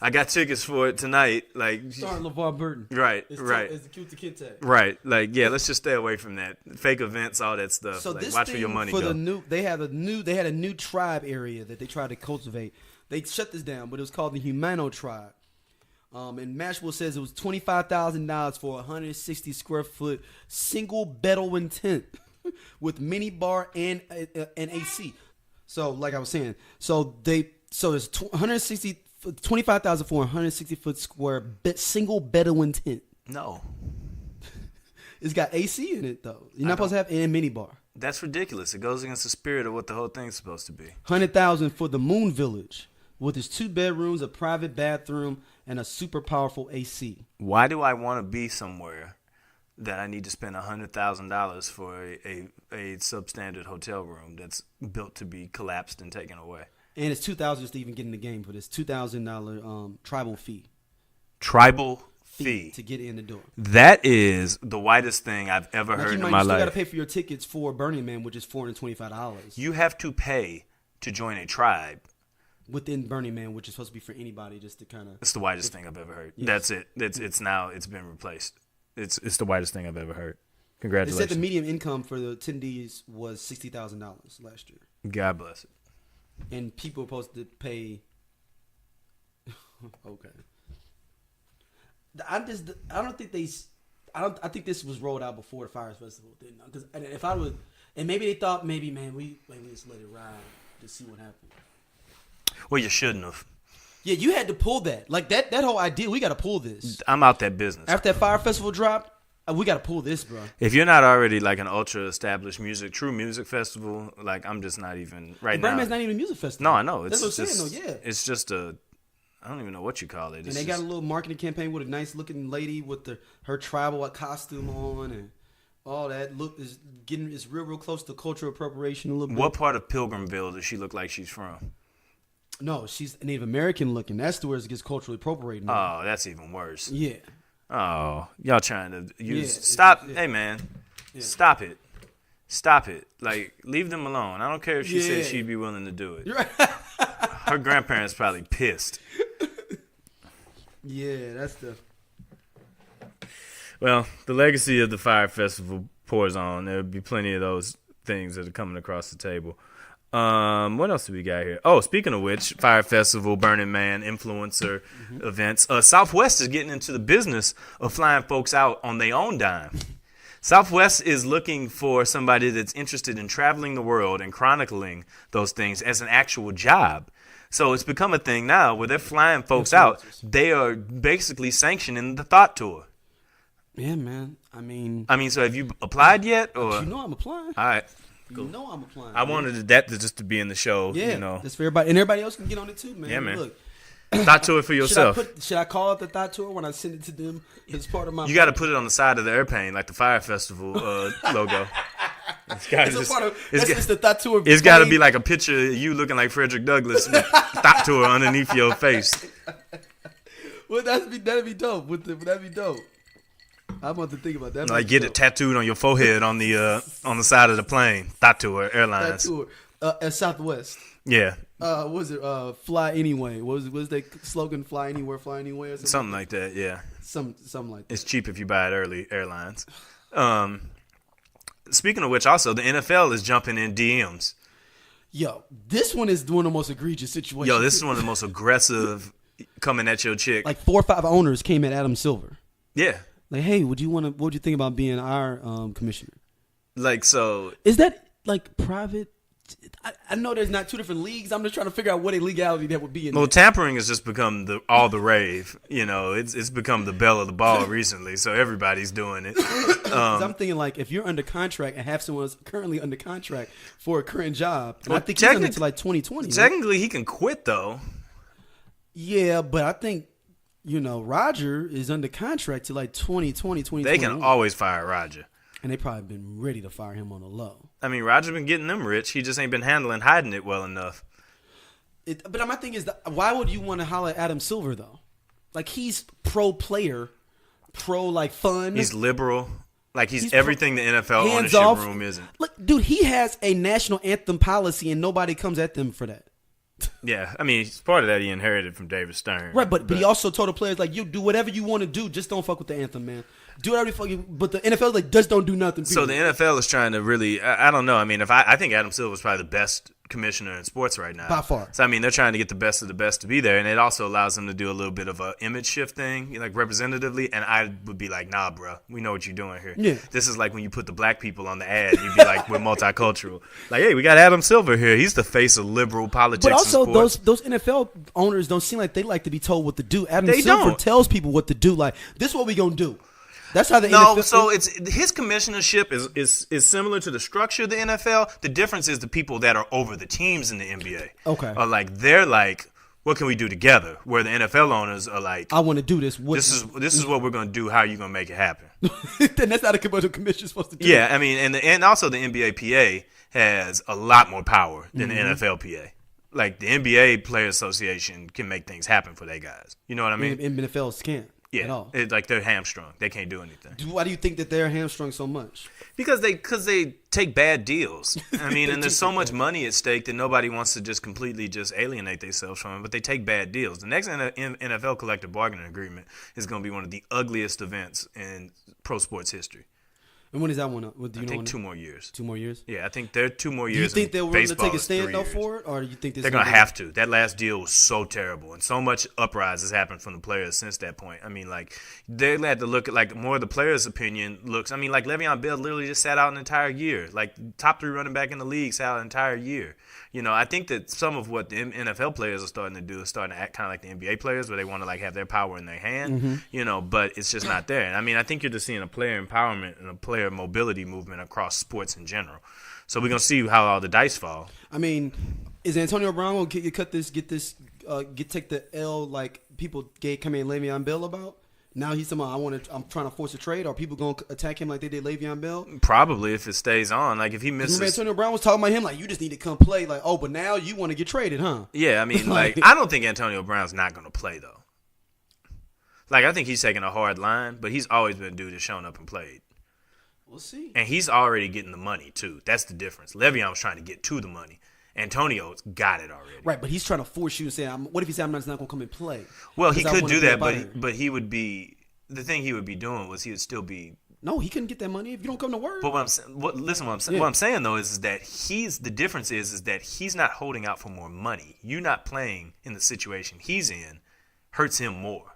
I got tickets for it tonight. Like starring LeVar Burton. Right. It's the cute to Kente. Right. Like, yeah, let's just stay away from that. Fake events, all that stuff. So like, this watch where your money go. They had a new tribe area that they tried to cultivate. They shut this down, but it was called the Humano Tribe. And Mashable says it was $25,000 for a 160 square foot single Bedouin tent with mini bar and AC. So, like I was saying, it's $25,000 for a 160 foot square single Bedouin tent. No, it's got AC in it though. You're not supposed to have a mini bar. That's ridiculous. It goes against the spirit of what the whole thing's supposed to be. $100,000 for the Moon Village with its 2 bedrooms, a private bathroom, and a super powerful AC. Why do I want to be somewhere that I need to spend $100,000 for a substandard hotel room that's built to be collapsed and taken away? And it's $2,000 just to even get in the game for this $2,000 tribal fee. Tribal fee to get in the door. That is the whitest thing I've ever heard in my life. You still got to pay for your tickets for Burning Man, which is $425. You have to pay to join a tribe within Burning Man, which is supposed to be for anybody, just to kind of. It's the whitest thing I've ever heard. Yes. That's it. It's been replaced. It's the whitest thing I've ever heard. Congratulations. They said the median income for the attendees was $60,000 last year. God bless it. And people were supposed to pay. Okay. I think this was rolled out before the Fyre Festival. Because if I was, and maybe they thought, we just let it ride to see what happened. Well, you shouldn't have. Yeah, you had to pull that. Like that whole idea. We got to pull this. I'm out that business. After that Fyre Festival dropped, we got to pull this, bro. If you're not already like an ultra established true music festival, like I'm just not even right now. Burning Man's not even a music festival. No, I know. That's what I'm saying, though. Yeah, it's just I don't even know what you call it. And they got a little marketing campaign with a nice looking lady with her tribal costume on and all that. Look is real close to cultural appropriation a little bit. What part of Pilgrimville does she look like she's from? No, she's Native American looking. That's where it gets culturally appropriated. Oh, that's even worse. Yeah. Oh, y'all trying to use stop? Hey man, stop it, stop it! Like leave them alone. I don't care if she said she'd be willing to do it. Right. Her grandparents probably pissed. Yeah, that's the. Well, the legacy of the Fyre Festival pours on. There'll be plenty of those things that are coming across the table. What else do we got here? Oh, speaking of which, Fyre Festival, Burning Man, influencer events. Southwest is getting into the business of flying folks out on their own dime. Southwest is looking for somebody that's interested in traveling the world and chronicling those things as an actual job. So it's become a thing now where they're flying folks out. They are basically sanctioning the Thot tour. Yeah, man. I mean, so have you applied yet? Or you know I'm applying. All right. Cool. You know I'm applying. I wanted that just to be in the show. Yeah, you know, that's for everybody, and everybody else can get on it too, man. Yeah, man. Look, Thot tour for yourself. Should I call it the Thot tour when I send it to them as part of my? You got to put it on the side of the airplane like the Fyre Festival logo. It's the Thot tour. It's got to be like a picture of you looking like Frederick Douglass with Thot tour underneath your face. Well, that'd be dope. That'd be dope. I'm about to think about that. Like get it tattooed on your forehead on the side of the plane. Thot tour Airlines. Thot tour at Southwest. Yeah. What was it? Fly anyway. Was the slogan? Fly anywhere, fly anywhere. Or something like that. Yeah. Something like that. It's cheap if you buy it early. Airlines. Speaking of which, also the NFL is jumping in DMs. Yo, this one is one of the most egregious situations. Yo, this is one of the most aggressive coming at your chick. Like 4 or 5 owners came at Adam Silver. Yeah. Like, hey, what would you think about being our commissioner? Like, so is that like private? I know there's not 2 different leagues. I'm just trying to figure out what illegality that would be in. Well, tampering has just become all the rave. You know, it's become the belle of the ball recently. So everybody's doing it. I'm thinking like if you're under contract and have someone else currently under contract for a current job, and I think he's under to like 2020. Technically, he can quit though. Yeah, but I think. Roger is under contract to like 2020, 2021. They can always fire Roger. And they probably been ready to fire him on the low. I mean, Roger's been getting them rich. He just ain't been hiding it well enough. But my thing is, why would you want to holler at Adam Silver, though? Like, he's pro-player, like, fun. He's liberal. Like, he's everything the NFL ownership room isn't. Look, dude, he has a national anthem policy, and nobody comes at them for that. Yeah, I mean, it's part of that he inherited from David Stern. Right, but he also told the players, like, you do whatever you want to do, just don't fuck with the anthem, man. Do whatever you fucking. But the NFL is like, just don't do nothing. So the NFL is trying to really, I don't know. I mean, I think Adam Silver is probably the best commissioner in sports right now. By far. So, I mean, they're trying to get the best of the best to be there, and it also allows them to do a little bit of a image shift thing, like representatively, and I would be like, nah, bro, we know what you're doing here. Yeah. This is like when you put the black people on the ad, you'd be like, we're multicultural. Like, hey, we got Adam Silver here. He's the face of liberal politics. But also, in sports. those NFL owners don't seem like they like to be told what to do. Adam Silver tells people what to do. Like, this is what we gonna do. That's how the NFL. So it's his commissionership is similar to the structure of the NFL. The difference is the people that are over the teams in the NBA. Okay. Are like they're like, what can we do together? Where the NFL owners are like, I want to do this. This is what we're gonna do. How are you gonna make it happen? Then that's not a commissioner's supposed to do. Yeah, I mean, and also the NBA PA has a lot more power than the NFL PA. Like the NBA Players Association can make things happen for their guys. You know what I mean? And NFLs can't. Yeah, like they're hamstrung. They can't do anything. Why do you think that they're hamstrung so much? Because they take bad deals. I mean, and there's so much money at stake that nobody wants to just completely just alienate themselves from it. But they take bad deals. The next NFL collective bargaining agreement is going to be one of the ugliest events in pro sports history. And when is that one up? Do you I know think when 2 more years. 2 more years? Yeah, I think they're 2 more Do you years. think they're willing to take a stand though 3 years. for it, or do you think They're gonna have to? That last deal was so terrible, and so much uprise has happened from the players since that point. I mean, like they had to look at like more of the players' opinion looks. I mean, like Le'Veon Bell literally just sat out an entire year. Like top 3 running back in the league sat out an entire year. You know, I think that some of what the NFL players are starting to do is starting to act kind of like the NBA players, where they want to like have their power in their hand. You know, but it's just not there. And I mean, I think you're just seeing a player empowerment and a player mobility movement across sports in general. So we're gonna see how all the dice fall. I mean, is Antonio Brown gonna take the L like people come in Le'Veon Bell about? Now he's talking about, I'm trying to force a trade. Are people going to attack him like they did Le'Veon Bell? Probably if it stays on. Like if he misses. Remember Antonio Brown was talking about him like, you just need to come play. Like, oh, but now you want to get traded, huh? Yeah, I mean, like I don't think Antonio Brown's not going to play though. Like I think he's taking a hard line, but he's always been a dude that's shown up and played. We'll see. And he's already getting the money too. That's the difference. Le'Veon was trying to get to the money. Antonio's got it already. Right, but he's trying to force you and say, what if he said I'm just not going to come and play? Well, he could do that, but he would be. The thing he would be doing was he would still be. No, he couldn't get that money if you don't come to work. But what I'm saying, what I'm saying though is that the difference is that he's not holding out for more money. You not playing in the situation he's in hurts him more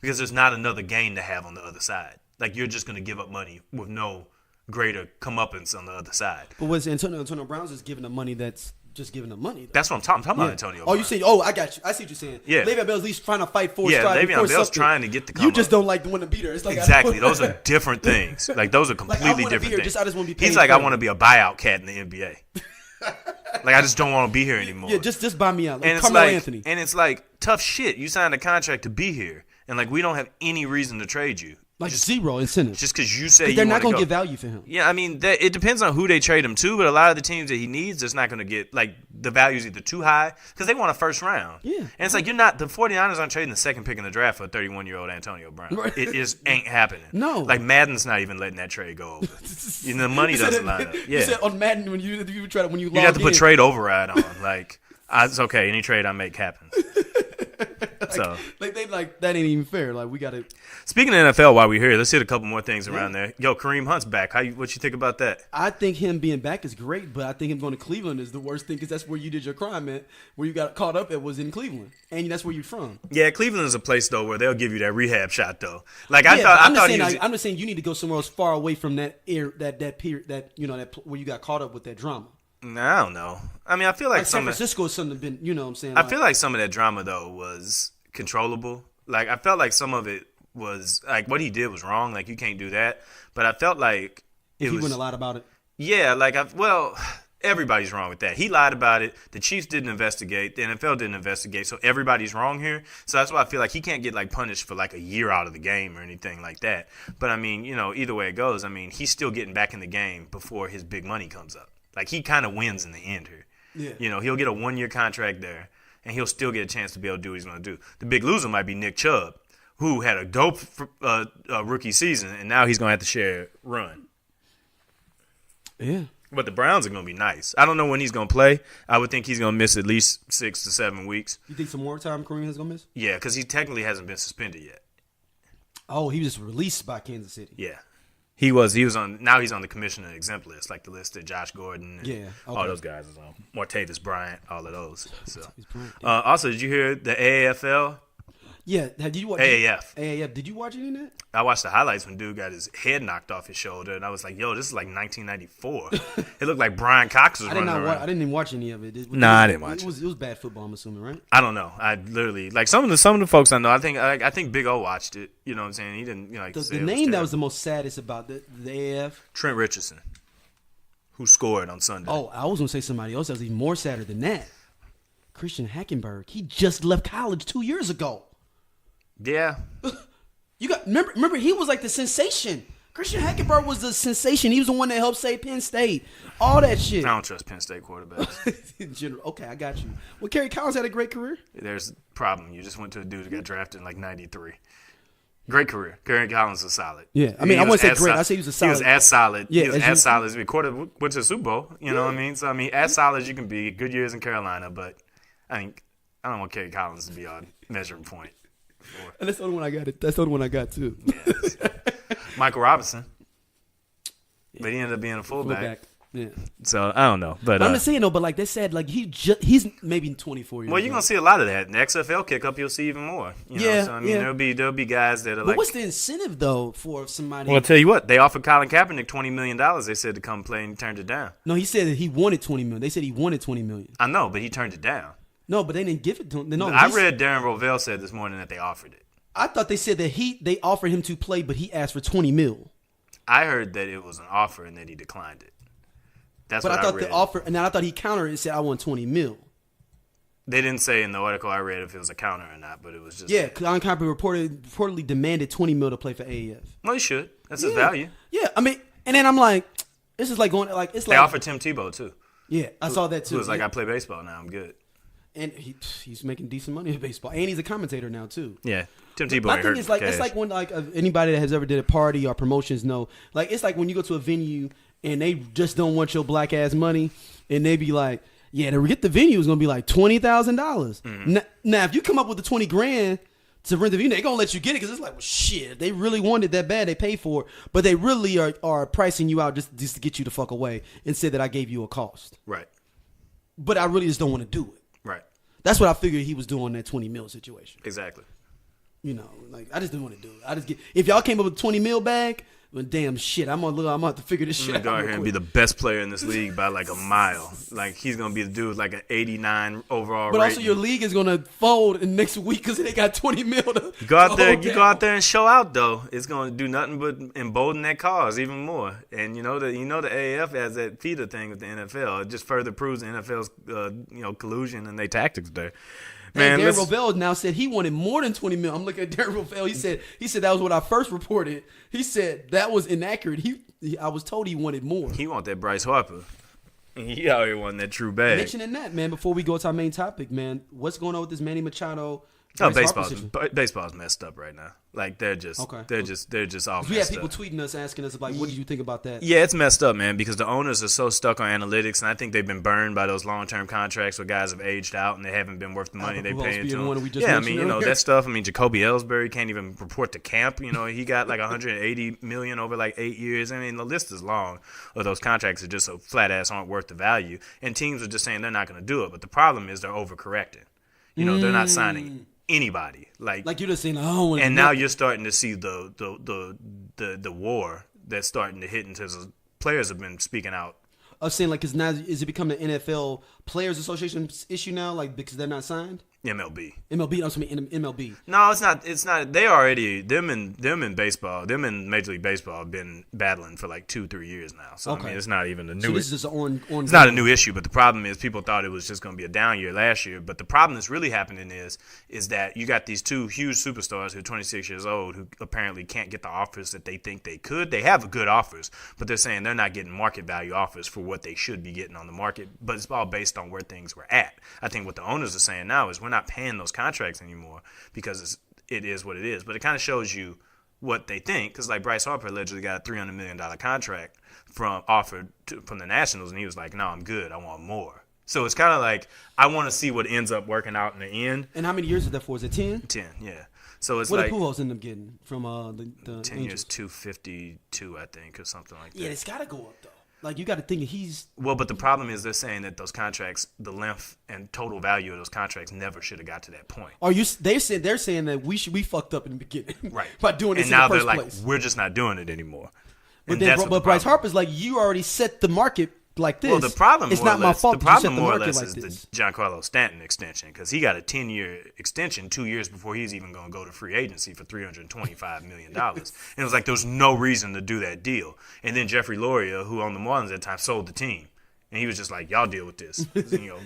because there's not another gain to have on the other side. Like you're just going to give up money with no greater comeuppance on the other side. But what's Antonio Brown's just giving the money that's. Just giving them money. Though. That's what I'm talking about, Antonio. Oh, you see? Oh, I got you. I see what you're saying. Yeah. Le'Veon Bell's at least trying to fight for. Le'Veon Bell's trying to get the. You just don't like the one to beat her. It's like exactly. Those are different things. Like those are completely different things. I just want to be paid. He's like, I want to be a buyout cat in the NBA. Like I just don't want to be here anymore. Yeah, just buy me out. Like and it's like, Anthony. And it's like tough shit. You signed a contract to be here, and like we don't have any reason to trade you. Like just, zero incentive. Just because you say they're not going to get value for him. Yeah, I mean, it depends on who they trade him to, but a lot of the teams that he needs, just not going to get, like, the value is either too high because they want a first round. Yeah. And it's like, the 49ers aren't trading the second pick in the draft for a 31-year-old Antonio Brown. Right. It just ain't happening. No. Like, Madden's not even letting that trade go over. The money doesn't line up. Yeah. You said on Madden, when you have to put trade override on. Like, it's okay. Any trade I make happens. Like that ain't even fair. Like we got to. Speaking of NFL, while we're here, let's hit a couple more things around there. Yo, Kareem Hunt's back. What you think about that? I think him being back is great, but I think him going to Cleveland is the worst thing because that's where you did your crime at. Where you got caught up at was in Cleveland, and that's where you're from. Yeah, Cleveland is a place though where they'll give you that rehab shot though. Like I thought I'm just saying you need to go somewhere else far away from that period where you got caught up with that drama. No, I don't know. I mean, I feel like San Francisco is something been, you know what I'm saying? I feel like some of that drama though was controllable. Like I felt like some of it was like what he did was wrong. Like you can't do that. But I felt like he went a lot about it. Yeah, like everybody's wrong with that. He lied about it. The Chiefs didn't investigate. The NFL didn't investigate. So everybody's wrong here. So that's why I feel like he can't get like punished for like a year out of the game or anything like that. But I mean, either way it goes, I mean, he's still getting back in the game before his big money comes up. Like he kind of wins in the end here. Yeah. He'll get a 1-year contract there. And he'll still get a chance to be able to do what he's going to do. The big loser might be Nick Chubb, who had a dope rookie season, and now he's going to have to share a run. Yeah. But the Browns are going to be nice. I don't know when he's going to play. I would think he's going to miss at least 6 to 7 weeks. You think some more time Kareem is going to miss? Yeah, because he technically hasn't been suspended yet. Oh, he was just released by Kansas City. Yeah. He was on. Now he's on the commissioner exempt list, like the list that Josh Gordon, and all those guys is on. Martavis Bryant, all of those. So, also, did you hear the AAFL? Yeah, did you watch AAF? AAF. Did you watch any of that? I watched the highlights when dude got his head knocked off his shoulder, and I was like, "Yo, this is like 1994." It looked like Brian Cox was running around. I didn't even watch any of it. I didn't watch it. It was bad football, I'm assuming, right? I don't know. I literally like some of the folks I know. I think Big O watched it. You know what I'm saying? He didn't. The name that was the most saddest about the AAF. Trent Richardson, who scored on Sunday. Oh, I was gonna say somebody else that was even more sadder than that. Christian Hackenberg. He just left college 2 years ago. Yeah. You got remember he was like the sensation. Christian Hackenberg was the sensation. He was the one that helped save Penn State. All that shit. I don't trust Penn State quarterbacks. In general. Okay, I got you. Well, Kerry Collins had a great career. There's a problem. You just went to a dude who got drafted in like 93. Great career. Kerry Collins was solid. Yeah, I mean, I wouldn't say great. I say he was a solid. He was as solid. Yeah, he was as solid as he went to the Super Bowl. You know what I mean? So, I mean, as solid as you can be. Good years in Carolina, but I don't want Kerry Collins to be our measuring point. And that's the only one I got. That's the only one I got too. Yes. Michael Robinson. but he ended up being a fullback. Yeah. So I don't know, but I'm just saying though. But like they said, like he's maybe 24 years. Well, you're gonna see a lot of that. In the XFL kick up, you'll see even more. You know? So I mean, there'll be guys that are but what's the incentive though for somebody? Well, I'll tell you what, they offered Colin Kaepernick $20 million. They said to come play, and he turned it down. No, he said that he wanted 20 million. They said he wanted 20 million. I know, but he turned it down. No, but they didn't give it to him. No, I read Darren Rovell said this morning that they offered it. I thought they said that they offered him to play, but he asked for 20 mil. I heard that it was an offer and that he declined it. That's what I thought. The offer, and I thought he countered it and said, "I want 20 mil." They didn't say in the article I read if it was a counter or not, but it was just Colin Kaepernick reportedly demanded 20 mil to play for AAF. Well, he should. That's his value. Yeah, I mean, and then I'm like, this is like going like it's they like offered Tim Tebow too. Yeah, I saw that too. Who was like, I play baseball now, I'm good. And he's making decent money in baseball, and he's a commentator now too. Yeah, Tim Tebow. My thing is like it's like when like anybody that has ever did a party or promotions know, like it's like when you go to a venue and they just don't want your black ass money, and they be like, yeah, to get the venue is gonna be like $20,000. Now, if you come up with the $20,000 to rent the venue, they gonna let you get it because it's like, well, shit, if they really wanted that bad, they pay for it, but they really are pricing you out just to get you the fuck away and say that I gave you a cost. Right. But I really just don't want to do it. Right. That's what I figured he was doing in that 20 mil situation. Exactly. You know, like I just didn't want to do it. If y'all came up with a 20 mil bag, well, damn shit, I'm gonna have to figure this shit out. Go out here and be the best player in this league by like a mile. Like he's gonna be the dude with like an 89 overall. But rating. also, your league is gonna fold in next week because they got 20 mil. You go out there, and show out though. It's gonna do nothing but embolden that cause even more. And you know the AAF has that feeder thing with the NFL. It just further proves the NFL's collusion and their tactics there. Man, Darryl Rovell now said he wanted more than 20 mil. I'm looking at Darryl Rovell. He said that was what I first reported. He said that was inaccurate. I was told he wanted more. He want that Bryce Harper. He out here wanting that true bag. Mentioning that, man, before we go to our main topic, man, what's going on with this Manny Machado? Baseball's messed up right now. Like they're just all messed up. We had people tweeting us asking us like, what did you think about that? Yeah, it's messed up, man, because the owners are so stuck on analytics, and I think they've been burned by those long-term contracts where guys have aged out and they haven't been worth the money they paying to them. Yeah, I mean, that stuff. I mean, Jacoby Ellsbury can't even report to camp. He got like $180 million over like 8 years. I mean, the list is long of those contracts that just so flat ass aren't worth the value, and teams are just saying they're not going to do it. But the problem is they're overcorrecting. They're not signing anybody like you're just saying, oh, and now you're starting to see the war that's starting to hit into players have been speaking out. I was saying, like, because now is it becoming an NFL Players Association issue now, like because they're not signed? MLB. MLB. No, it's not. It's not. They already them in baseball. Them in Major League Baseball have been battling for like 2-3 years now. So okay. I mean, it's not even a new. So this is just It's not a new issue. But the problem is, people thought it was just going to be a down year last year. But the problem that's really happening is that you got these two huge superstars who are 26 years old who apparently can't get the offers that they think they could. They have good offers, but they're saying they're not getting market value offers for what they should be getting on the market. But it's all based on where things were at. I think what the owners are saying now is we're not paying those contracts anymore because it is what it is. But it kind of shows you what they think, because like Bryce Harper allegedly got a $300 million contract from the Nationals, and he was like, no, I'm good. I want more. So it's kind of like I want to see what ends up working out in the end. And how many years is that for? Is it 10? 10, yeah. So it's what like did Pujols end up getting from the 10 Angels? years, 252, I think, or something like that. Yeah, it's got to go up though. Like, you got to think he's... Well, but the problem is they're saying that those contracts, the length and total value of those contracts never should have got to that point. They're saying that we fucked up in the beginning. Right. By doing this and in now the first they're place. like, we're just not doing it anymore. But Bryce Harper's like, you already set the market like this. Well, the problem it's not my fault. The problem more or less like is this. the Giancarlo Stanton extension, because he got a 10-year extension 2 years before he's even going to go to free agency for $325 million. And it was like there was no reason to do that deal. And then Jeffrey Loria, who on the Marlins at the time, sold the team. And he was just like, y'all deal with this,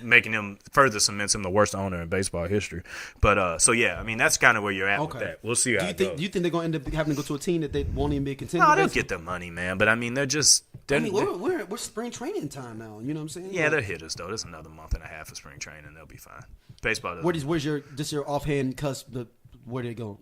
making him further cements him the worst owner in baseball history. But so yeah, I mean that's kind of where you're at with that. We'll see how it goes. Do you think they're going to end up having to go to a team that they won't even be a contender? No, they'll get their money, man. But I mean, we're spring training time now. You know what I'm saying? Yeah, they're hitters though. There's another month and a half of spring training. They'll be fine. Baseball. Where's your offhand cusp? Where they go?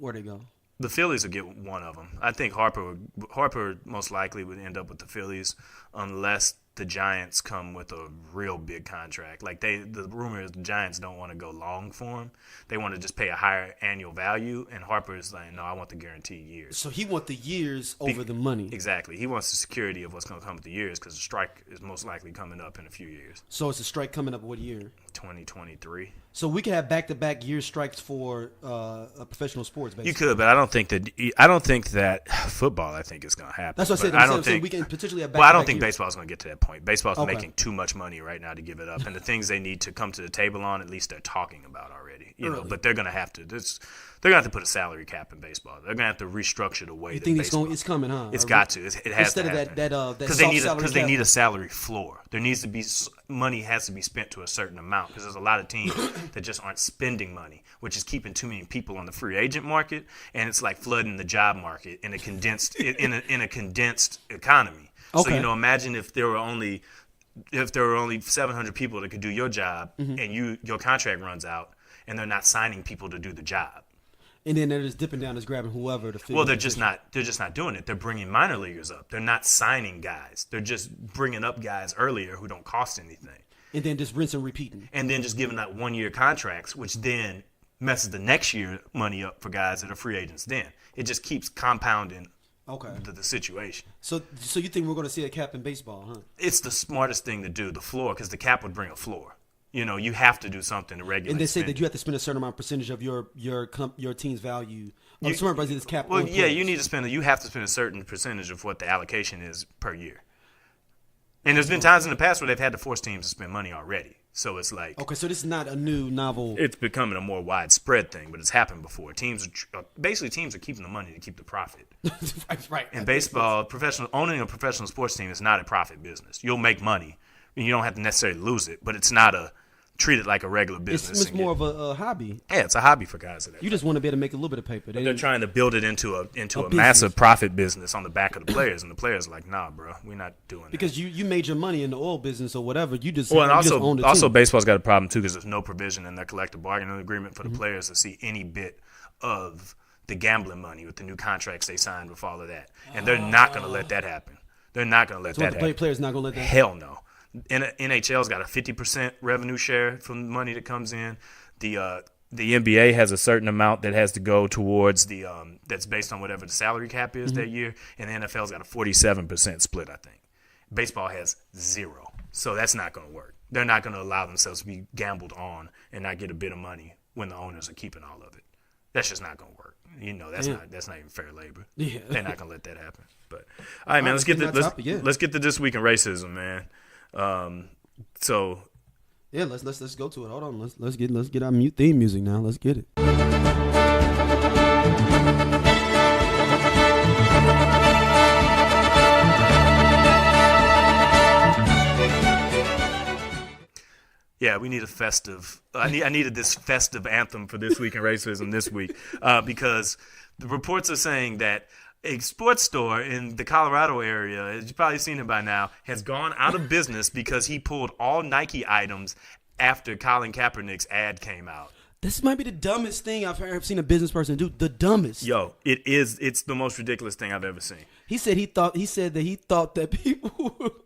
The Phillies will get one of them. I think Harper most likely would end up with the Phillies unless the Giants come with a real big contract. Like the rumor is the Giants don't want to go long for him. They want to just pay a higher annual value. And Harper's like, no, I want the guaranteed years. So he wants the years over the money. Exactly. He wants the security of what's going to come with the years because the strike is most likely coming up in a few years. So it's a strike coming up what year? 2023. So we could have back-to-back year strikes for professional sports. Basically. You could, but I don't think that football. I think is going to happen. That's what I said. I don't think we can potentially have. Well, I don't think years. baseball is going to get to that point. Baseball's making too much money right now to give it up, and the things they need to come to the table on, at least they're talking about already. You know, but they're going to have to. They're going to have to put a salary cap in baseball. They're going to have to restructure the way. You think it's coming, huh? It's got to. It has instead to of that because they need a salary floor. There needs to be money has to be spent to a certain amount because there's a lot of teams that just aren't spending money, which is keeping too many people on the free agent market, and it's like flooding the job market in a condensed in a condensed economy. Okay. So imagine if there were only 700 people that could do your job, and your contract runs out, and they're not signing people to do the job. And then they're just dipping down, just grabbing whoever to fill. Well, they're just not doing it. They're bringing minor leaguers up. They're not signing guys. They're just bringing up guys earlier who don't cost anything. And then just rinse and repeating. And then just giving out 1-year contracts, which then messes the next year money up for guys that are free agents. Then it just keeps compounding. The situation. So you think we're going to see a cap in baseball, huh? It's the smartest thing to do, the floor, because the cap would bring a floor. You have to do something to regulate. And they say spending. that you have to spend a certain amount percentage of your team's value. This cap. Well, yeah, you have to spend a certain percentage of what the allocation is per year. And there's been times in the past where they've had to force teams to spend money already. So it's like so this is not a new novel. It's becoming a more widespread thing, but it's happened before. Teams are keeping the money to keep the profit. right. In baseball, owning a professional sports team is not a profit business. You'll make money. You don't have to necessarily lose it, but it's not treat it like a regular business. It's more of a hobby. Yeah, it's a hobby for guys. You just want to be able to make a little bit of paper. They're trying to build it into a massive profit business on the back of the players, and the players are like, nah, bro, we're not doing that. Because you made your money in the oil business or whatever. You just also baseball's got a problem too because there's no provision in their collective bargaining agreement for the players to see any bit of the gambling money with the new contracts they signed with all of that, and they're not going to let that happen. They're not going to let that happen. The players not going to let that happen. Hell no. NHL's got a 50% revenue share from the money that comes in. The NBA has a certain amount that has to go towards that's based on whatever the salary cap is that year, and the NFL's got a 47% split, I think. Baseball has 0, so that's not going to work. They're not going to allow themselves to be gambled on and not get a bit of money when the owners are keeping all of it. That's just not going to work. That's not even fair labor. Yeah. They're not going to let that happen. But all right, man, let's get to this week in racism, man. Let's go to it. Hold on, let's get our theme music now. Let's get it. Yeah, we need a festive. I needed this festive anthem for this week in racism this week because the reports are saying that a sports store in the Colorado area, as you've probably seen it by now, has gone out of business because he pulled all Nike items after Colin Kaepernick's ad came out. This might be the dumbest thing I've ever seen a business person do. The dumbest. Yo, it is. It's the most ridiculous thing I've ever seen. He said he thought that people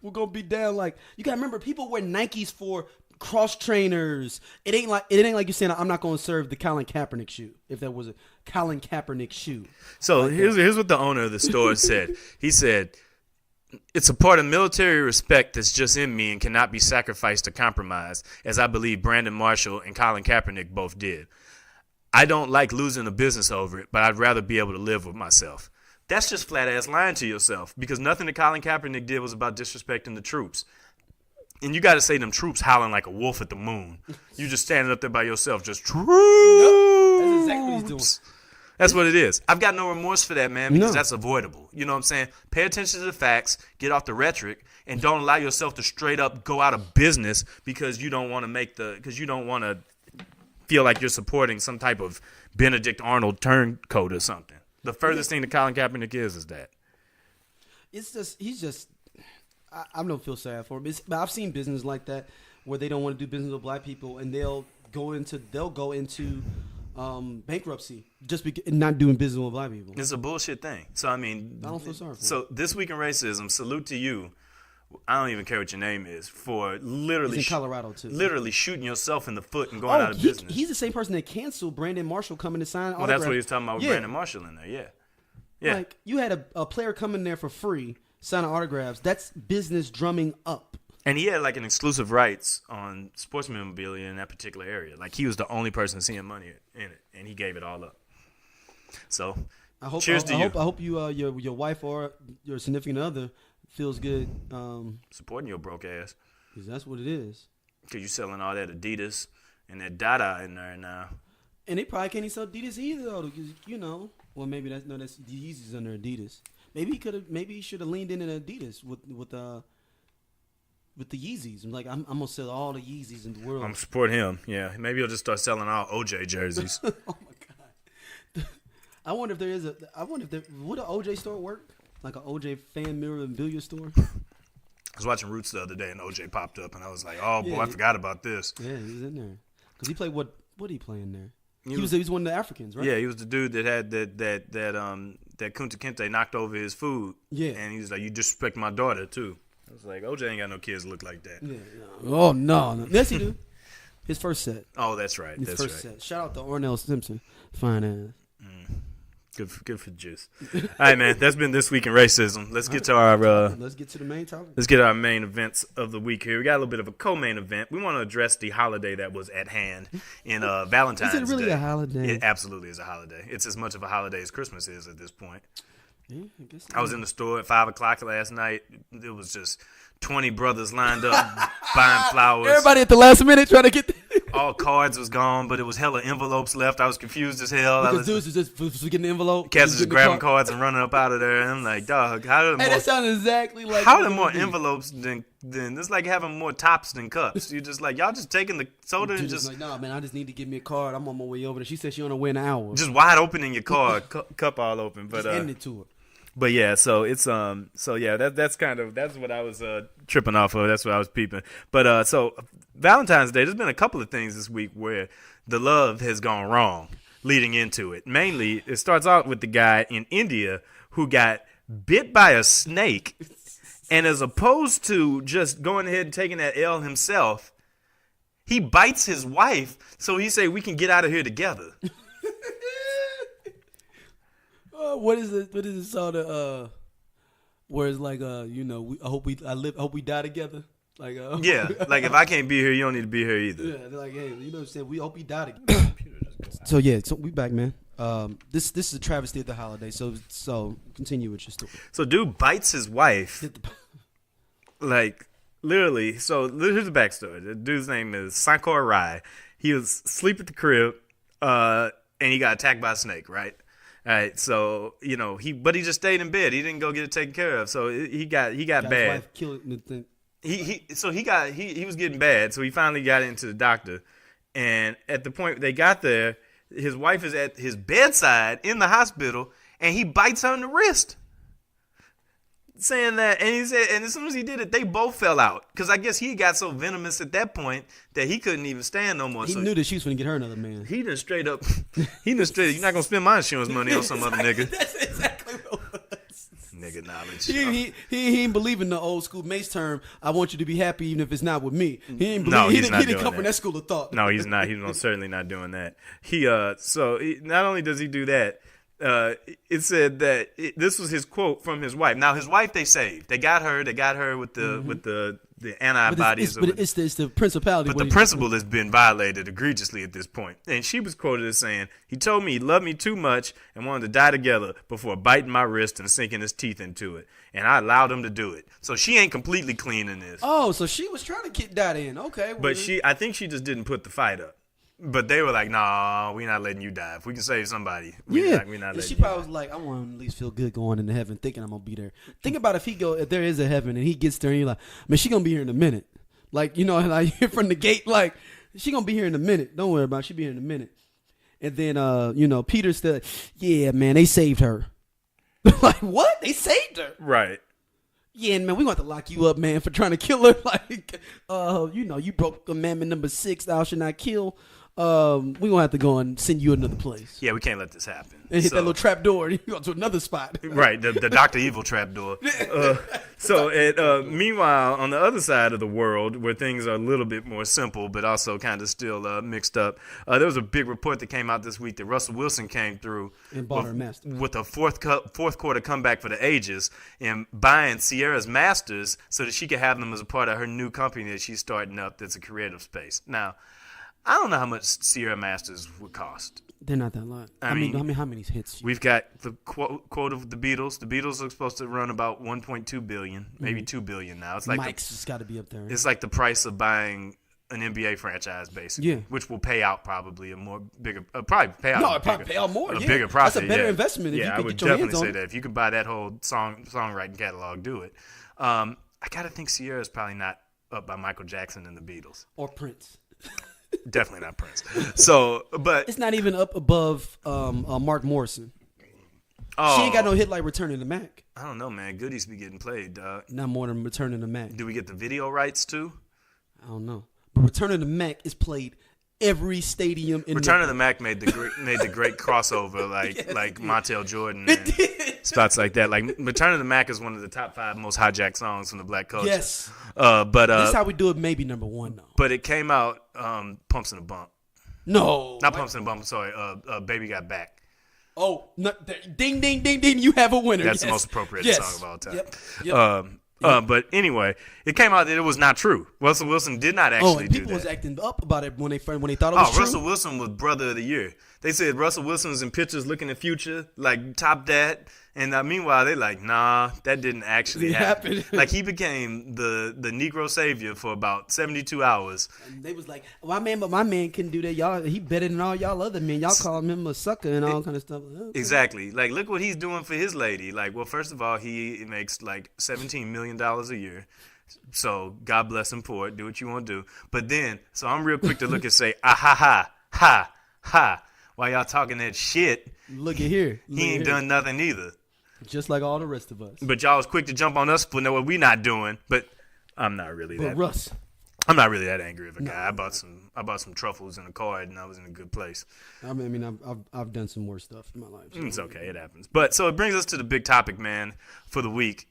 were gonna be down. Like, you gotta remember, people wear Nikes for cross trainers. It ain't like you're saying I'm not gonna serve the Colin Kaepernick shoe if that was a Colin Kaepernick shoe. So here's what the owner of the store said. He said, "It's a part of military respect that's just in me and cannot be sacrificed or compromised, as I believe Brandon Marshall and Colin Kaepernick both did. I don't like losing a business over it, but I'd rather be able to live with myself." That's just flat-ass lying to yourself because nothing that Colin Kaepernick did was about disrespecting the troops. And you got to say them troops howling like a wolf at the moon. You just standing up there by yourself, just troops. Yep. That's exactly what he's doing. That's what it is. I've got no remorse for that, man, because that's avoidable. You know what I'm saying? Pay attention to the facts, get off the rhetoric, and don't allow yourself to straight up go out of business because you don't want to feel like you're supporting some type of Benedict Arnold turncoat or something. The furthest thing that Colin Kaepernick is that. I don't feel sad for him. But I've seen business like that where they don't want to do business with black people and they'll go into bankruptcy just not doing business with black people. It's a bullshit thing. So I mean, I don't feel sorry for So this week in racism, salute to you. I don't even care what your name is, for literally He's in Colorado too. literally shooting yourself in the foot and going out of business. He's the same person that canceled Brandon Marshall coming to sign autographs. Well, that's what he was talking about with Brandon Marshall in there. Yeah. Like, you had a player come in there for free, signing autographs. That's business drumming up. And he had like an exclusive rights on sports memorabilia in that particular area. Like, he was the only person seeing money in it, and he gave it all up. So, cheers to you. I hope you, your wife or your significant other feels good. Supporting your broke ass. Because that's what it is. Because you selling all that Adidas and that Dada in there now. And they probably can't even sell Adidas either, though. Because, well, maybe that's the Yeezys under Adidas. Maybe he should have leaned in Adidas with the Yeezys. I'm like, I'm gonna sell all the Yeezys in the world. I'm support him. Yeah, maybe he'll just start selling all OJ jerseys. Oh my god! I wonder if would an OJ store work? Like an OJ fan memorabilia store? I was watching Roots the other day and OJ popped up and I was like, oh boy, I forgot about this. Yeah, he was in there because he played what did he play in there? He was one of the Africans, right? Yeah, he was the dude that had that Kunta Kinte knocked over his food. Yeah, and he was like, you disrespect my daughter too. I was like, OJ ain't got no kids look like that. Yeah, no. Oh, no. Yes, he do. His first set. Oh, that's right. His first set. Shout out to Ornell Simpson. Fine ass. Good for Juice. All right, man. That's been This Week in Racism. Let's get to our... let's get to the main topic. Let's get our main events of the week here. We got a little bit of a co-main event. We want to address the holiday that was at hand in Valentine's Day. Is it really a holiday? It absolutely is a holiday. It's as much of a holiday as Christmas is at this point. Yeah, I guess I was in the store at 5 o'clock last night. It was just 20 brothers lined up buying flowers. Everybody at the last minute trying to get all cards was gone, but it was hella envelopes left. I was confused as hell. Because dudes was just getting the envelope. Cats was just grabbing cards and running up out of there. And I'm like, dog, that sounds exactly like... How are there more envelopes than it's like having more tops than cups? You're just like, y'all just taking the soda and just... like, nah, man, I just need to give me a card. I'm on my way over there. She said she on her way in an hour. Just wide open in your car, cup all open. But just end it to her. But yeah, so it's that's what I was tripping off of. That's what I was peeping. But so Valentine's Day, there's been a couple of things this week where the love has gone wrong leading into it. Mainly, it starts out with the guy in India who got bit by a snake, and as opposed to just going ahead and taking that L himself, he bites his wife. So he say, "We can get out of here together." What is it sort of where it's like I hope we die together, like yeah, like if I can't be here, you don't need to be here either. Yeah, they're like, hey, you know what I'm saying, we hope we die together. So we back, man. This is a travesty of the holiday. So continue with your story. So dude bites his wife, like literally. So here's the backstory. The dude's name is Sankar Rai. He was asleep at the crib, and he got attacked by a snake, right? All right, so he just stayed in bed. He didn't go get it taken care of. So he got bad. His wife killed the thing. He was getting bad. So he finally got into the doctor, and at the point they got there, his wife is at his bedside in the hospital, and he bites her on the wrist, saying that. And he said, and as soon as he did it, they both fell out because I guess he got so venomous at that point that he couldn't even stand no more. He knew that she was going to get her another man. He done straight up. You're not going to spend my insurance money on some other nigga. That's exactly what it was. Nigga knowledge. He ain't believe in the old school Mace term. I want you to be happy even if it's not with me. He ain't believe. No, he didn't come from that school of thought. No, he's not. He's certainly not doing that. Not only does he do that. It said that this was his quote from his wife. Now his wife they saved. They got her with the antibodies. But it's the principality. But the principle has been violated egregiously at this point. And she was quoted as saying, "He told me he loved me too much and wanted to die together before biting my wrist and sinking his teeth into it. And I allowed him to do it." So she ain't completely clean in this. Oh, so she was trying to get that in. Okay. But I think she just didn't put the fight up. But they were like, "Nah, we're not letting you die. If we can save somebody, we're not letting you." She probably was like, "I want to at least feel good going into heaven, thinking I'm gonna be there." Think about if there is a heaven and he gets there and you're like, "Man, she gonna be here in a minute." Like like from the gate, like she gonna be here in a minute. Don't worry about it. She be here in a minute. And then Peter said, "Yeah, man, they saved her." Like what? They saved her? Right. Yeah, man, we want to lock you up, man, for trying to kill her. Like, you broke commandment number 6, thou shalt not kill. we gonna have to go and send you another place. Yeah, we can't let this happen. And hit that little trap door and you go to another spot. Right, the Dr. Evil trap door. Meanwhile, on the other side of the world, where things are a little bit more simple, but also kind of still mixed up, there was a big report that came out this week that Russell Wilson came through and bought her Masters with a fourth quarter comeback for the ages and buying Ciara's Masters so that she could have them as a part of her new company that she's starting up that's a creative space. Now, I don't know how much Ciara Masters would cost. They're not that lot. I mean, how many hits? We've got the quote of the Beatles. The Beatles are supposed to run about $1.2 billion, maybe $2 billion now. It's like Mike's has got to be up there. It's like the price of buying an NBA franchise, basically. Yeah. Which will pay out probably bigger No, it'd probably pay out more. A bigger profit. That's a better investment. If you I could would get your definitely hands on say that. If you could buy that whole songwriting catalog, do it. I gotta think Ciara's probably not up by Michael Jackson and the Beatles or Prince. Definitely not Prince. So, but it's not even up above Mark Morrison. Oh, she ain't got no hit like Returning to Mac. I don't know, man. Goodies be getting played, dog. Not more than Returning to Mac. Do we get the video rights too? I don't know. But Returning to Mac is played every stadium in Return of the Mac made the great crossover like Montel Jordan and spots like that. Like Return of the Mac is one of the top 5 most hijacked songs from the black culture. Yes. But this is how we do it. Maybe number 1 though. But it came out Pumps and a Bump. No, not Pumps and a Bump. Sorry, Baby Got Back. Oh, ding ding ding ding! You have a winner. That's the most appropriate song of all time. Yep. But anyway, it came out that it was not true. Russell Wilson did not actually do that. People was acting up about it when they thought it was true. Russell Wilson was brother of the year. They said Russell Wilson was in pictures looking at Future, like top that. And meanwhile, they like, nah, that didn't actually happen. Like he became the Negro savior for about 72 hours. And they was like, my man couldn't do that. Y'all, he better than all y'all other men. Y'all call him a sucker and all kind of stuff. Okay. Exactly. Like, look what he's doing for his lady. Like, well, first of all, he makes like $17 million a year. So God bless him for it. Do what you want to do. But then, so I'm real quick to look and say, ha. While y'all talking that shit, look at here. He ain't done nothing either. Just like all the rest of us. But y'all was quick to jump on us for what we not doing. But I'm not really that. Russ, I'm not really that angry of a guy. I bought some truffles in a card and I was in a good place. I mean, I've done some more stuff in my life. So. It's okay, it happens. But so it brings us to the big topic, man, for the week.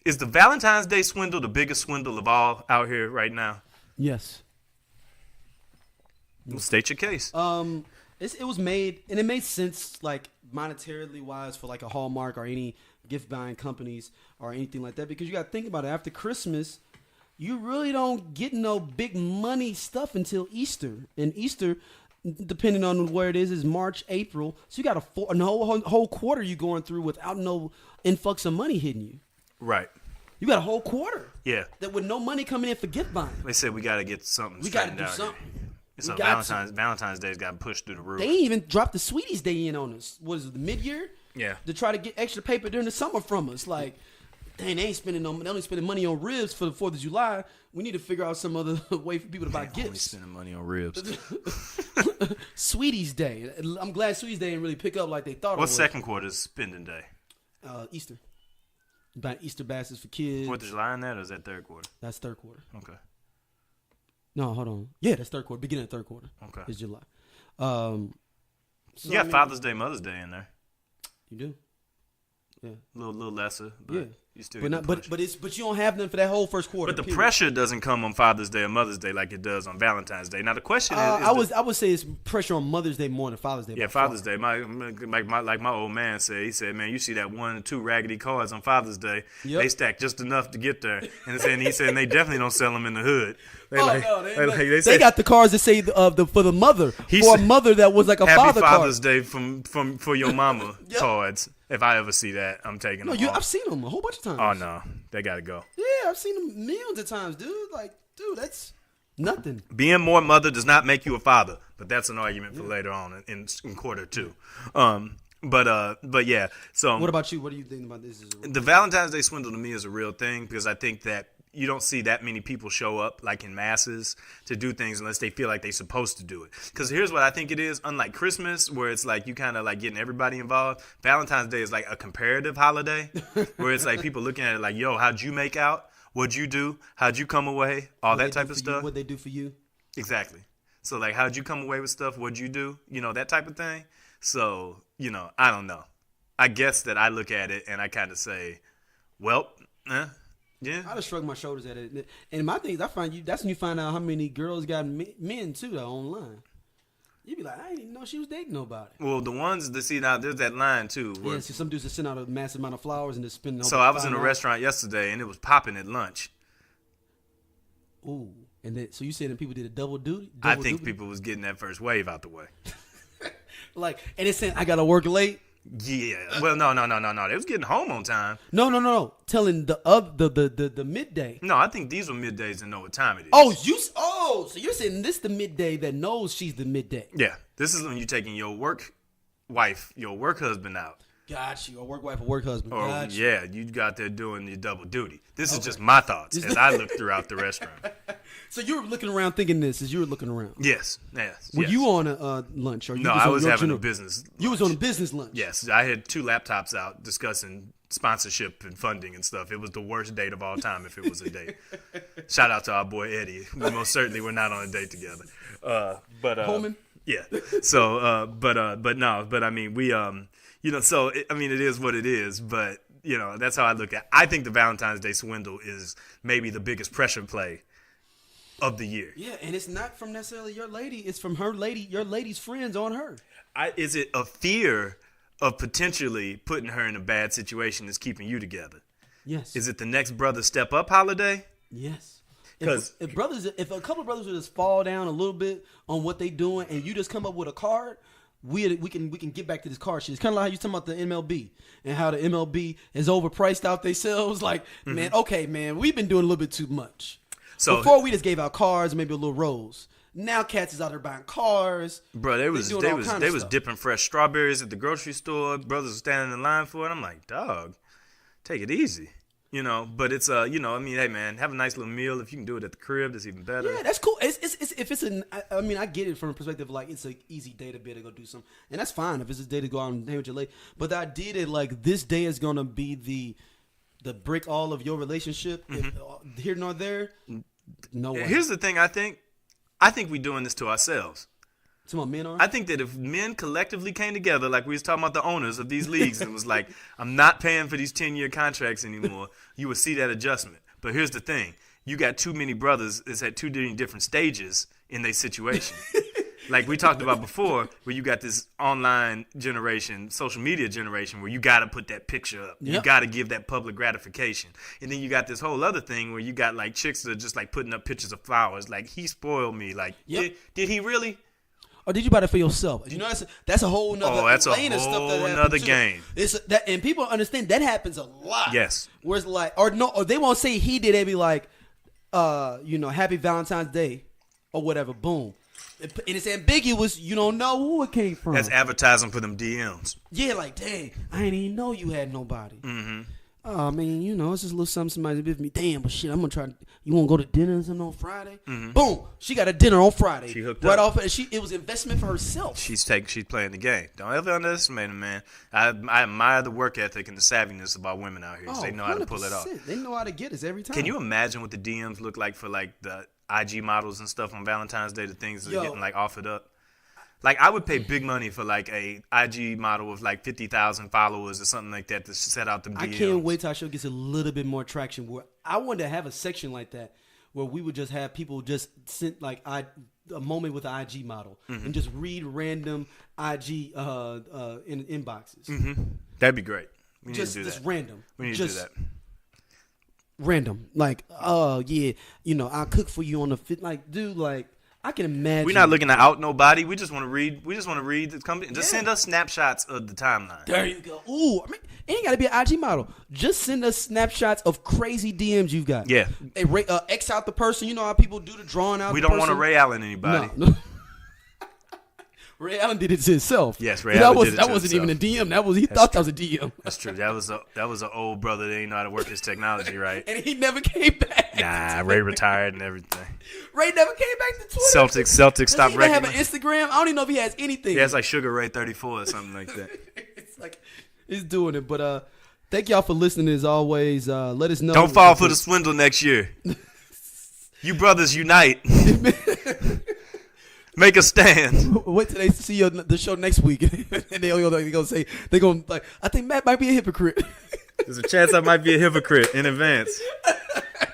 Is the Valentine's Day swindle the biggest swindle of all out here right now? Yes. Well, state your case. It was made, and it made sense, like monetarily wise, for like a Hallmark or any gift buying companies or anything like that, because you got to think about it. After Christmas, you really don't get no big money stuff until Easter, and Easter, depending on where it is March, April. So you got a whole quarter you going through without no influx of money hitting you. Right. You got a whole quarter. Yeah. That with no money coming in for gift buying. They said we got to get something. We got to do something. So Valentine's Day's got pushed through the roof. They ain't even dropped the Sweeties Day in on us. What is it, the mid-year? Yeah. To try to get extra paper during the summer from us. Like, dang, they only spending money on ribs for the 4th of July. We need to figure out some other way for people to buy gifts. Only spending money on ribs. Sweeties Day. I'm glad Sweeties Day didn't really pick up like they thought it would. What's second quarter's spending day? Easter. Buying Easter baskets for kids. 4th of July in that, or is that third quarter? That's third quarter. Okay. No, hold on. Yeah, that's third quarter. Beginning of third quarter. Okay. It's July. You got Father's Day, Mother's Day in there. You do. Yeah. A little lesser, but yeah. You still but you don't have none for that whole first quarter. But the pressure doesn't come on Father's Day or Mother's Day like it does on Valentine's Day. Now the question is, I would say it's pressure on Mother's Day more than Father's Day. Yeah, Father's Day. My old man said. He said, "Man, you see that 1 or 2 raggedy cards on Father's Day? Yep. They stack just enough to get there." And he said they definitely don't sell them in the hood. They got the cards that say for the mother, for a mother that was like a Happy father Father's card. Day for your mama Yep. cards. If I ever see that, I'm taking them. I've seen them a whole bunch of times. Oh no, they gotta go. Yeah, I've seen them millions of times, dude. Like, dude, that's nothing. Being more mother does not make you a father, but that's an argument for later on in quarter 2. But yeah. So what about you? What do you think about this? The Valentine's Day swindle to me is a real thing because I think that you don't see that many people show up like in masses to do things unless they feel like they're supposed to do it. Because here's what I think it is. Unlike Christmas, where it's like you kind of like getting everybody involved, Valentine's Day is like a comparative holiday where it's like people looking at it like, yo, how'd you make out? What'd you do? How'd you come away? All that type of stuff. What'd they do for you? Exactly. So, like, how'd you come away with stuff? What'd you do? You know, that type of thing. So, you know, I don't know. I guess that I look at it and I kind of say, well, yeah. I just shrug my shoulders at it. And my thing is, that's when you find out how many girls got men, too, though, online. You be like, I didn't even know she was dating nobody. Well, the ones that see now, there's that line, too. Yeah, see, some dudes that send out a massive amount of flowers and just spend. So I was in a restaurant yesterday and it was popping at lunch. Ooh. And then, so you said that people did a double duty? I think people was getting that first wave out the way. Like, and it's saying, I got to work late? Yeah. Well, no. They was getting home on time. No. Telling the midday. No, I think these were middays that know what time it is. So you're saying this the midday that knows she's the midday. Yeah. This is when you're taking your work wife, your work husband out. Got you. A work wife, a work husband. Or, Got you. yeah, you got there doing your double duty. This is just my thoughts as I look throughout the restaurant. So you were looking around thinking this as you were looking around? Yes. Were you on a lunch? Or you no, I was having a business lunch. You was on a business lunch? Yes. I had 2 laptops out discussing sponsorship and funding and stuff. It was the worst date of all time if it was a date. Shout out to our boy Eddie. We most certainly were not on a date together. Holman? Yeah. So, but I mean, we, you know, so, I mean, it is what it is, but, you know, that's how I look at it. I think the Valentine's Day swindle is maybe the biggest pressure play of the year. Yeah, and it's not from necessarily your lady. It's from your lady's friends on her. Is it a fear of potentially putting her in a bad situation that's keeping you together? Yes. Is it the next brother step up holiday? Yes. Because if a couple of brothers would just fall down a little bit on what they doing, and you just come up with a card, we can get back to this card shit. It's kind of like how you talking about the MLB and how the MLB is overpriced out themselves. Like, man, we've been doing a little bit too much. So before we just gave out cards, maybe a little rose. Now cats is out there buying cars. Bro, they was dipping fresh strawberries at the grocery store. Brothers were standing in line for it. I'm like, dog, take it easy. You know, but it's you know, I mean, hey man, have a nice little meal. If you can do it at the crib, that's even better. Yeah, that's cool. I mean, I get it from a perspective of like it's an easy day to be able to go do something, and that's fine if it's a day to go out and hang with your lady. But the idea that like this day is gonna be the break all of your relationship, if, here nor there, no way. Here's the thing, I think we're doing this to ourselves. Some more men are? I think that if men collectively came together, like we was talking about the owners of these leagues, and was like, I'm not paying for these 10-year contracts anymore, you would see that adjustment. But here's the thing. You got too many brothers that's at 2 different stages in their situation. Like we talked about before, where you got this online generation, social media generation, where you got to put that picture up. Yep. You got to give that public gratification. And then you got this whole other thing where you got like chicks that are just like putting up pictures of flowers. Like, he spoiled me. Like, did he really? Or did you buy that for yourself? You know, that's a whole nother lane of stuff that another game. It's that, and people understand that happens a lot. Yes. Where it's like, or they won't say he did. They be like, you know, Happy Valentine's Day, or whatever. Boom. And it's ambiguous. You don't know who it came from. That's advertising for them DMs. Yeah, like, dang, I didn't even know you had nobody. Mm-hmm. I mean, you know, it's just a little something somebody did for me. Damn, but shit, I'm going to try. You want to go to dinner or something on Friday? Mm-hmm. Boom. She got a dinner on Friday. She hooked right up. off. It was investment for herself. She's playing the game. Don't ever underestimate it, man. I admire the work ethic and the savviness about women out here. Oh, they know how to pull it off. They know how to get us every time. Can you imagine what the DMs look like for like the IG models and stuff on Valentine's Day? The things that are getting like offered up. Like, I would pay big money for, like, a IG model with, like, 50,000 followers or something like that to set out them DMs. I can't wait till our show gets a little bit more traction. Where I wanted to have a section like that where we would just have people just send, like, a moment with an IG model and just read random IG in inboxes. Mm-hmm. That'd be great. We need to do that. Just random. We need to do that. Random. Like, oh, yeah, you know, I'll cook for you on the fit. Like, dude, like, I can imagine. We're not looking to out nobody. We just want to read. We just want to read the company and just send us snapshots of the timeline. There you go. Ooh, I mean, it ain't got to be an IG model. Just send us snapshots of crazy DMs you've got. Yeah. X out the person. You know how people do the drawing out. We don't want to Ray Allen anybody. No. Ray Allen did it to himself. Yes, Ray Allen did it to That wasn't even a DM. He thought that was a DM. That's true. That was an old brother that didn't know how to work his technology right. And he never came back. Nah, Ray retired and everything. Ray never came back to Twitter. Celtics stopped recognizing. Does he have an Instagram? I don't even know if he has anything. He has like Sugar Ray 34 or something like that. It's like he's doing it. But thank y'all for listening as always. Let us know. Don't fall for the swindle next year. You brothers unite. Make a stand. Wait till they see the show next week, and they're gonna say I think Matt might be a hypocrite. There's a chance I might be a hypocrite in advance.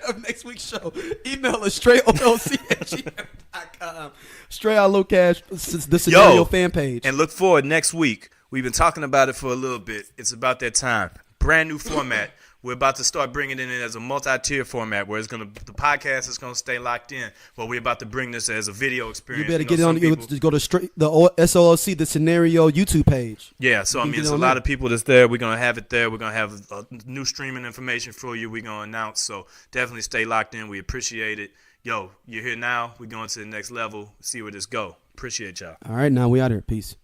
Of next week's show, email us strayolc@gmail.com. Stray Out Low Cash, the Scenario fan page. And look forward next week. We've been talking about it for a little bit. It's about that time. Brand new format. We're about to start bringing it in as a multi-tier format where the podcast is gonna stay locked in, but we're about to bring this as a video experience. You better get it on. Go to the SOLC, the Scenario YouTube page. Yeah, so I mean, it's a lot of people that's there. We're gonna have it there. We're gonna have new streaming information for you. We're gonna announce. So definitely stay locked in. We appreciate it. Yo, you're here now. We're going to the next level. See where this go. Appreciate y'all. All right, now we out here. Peace.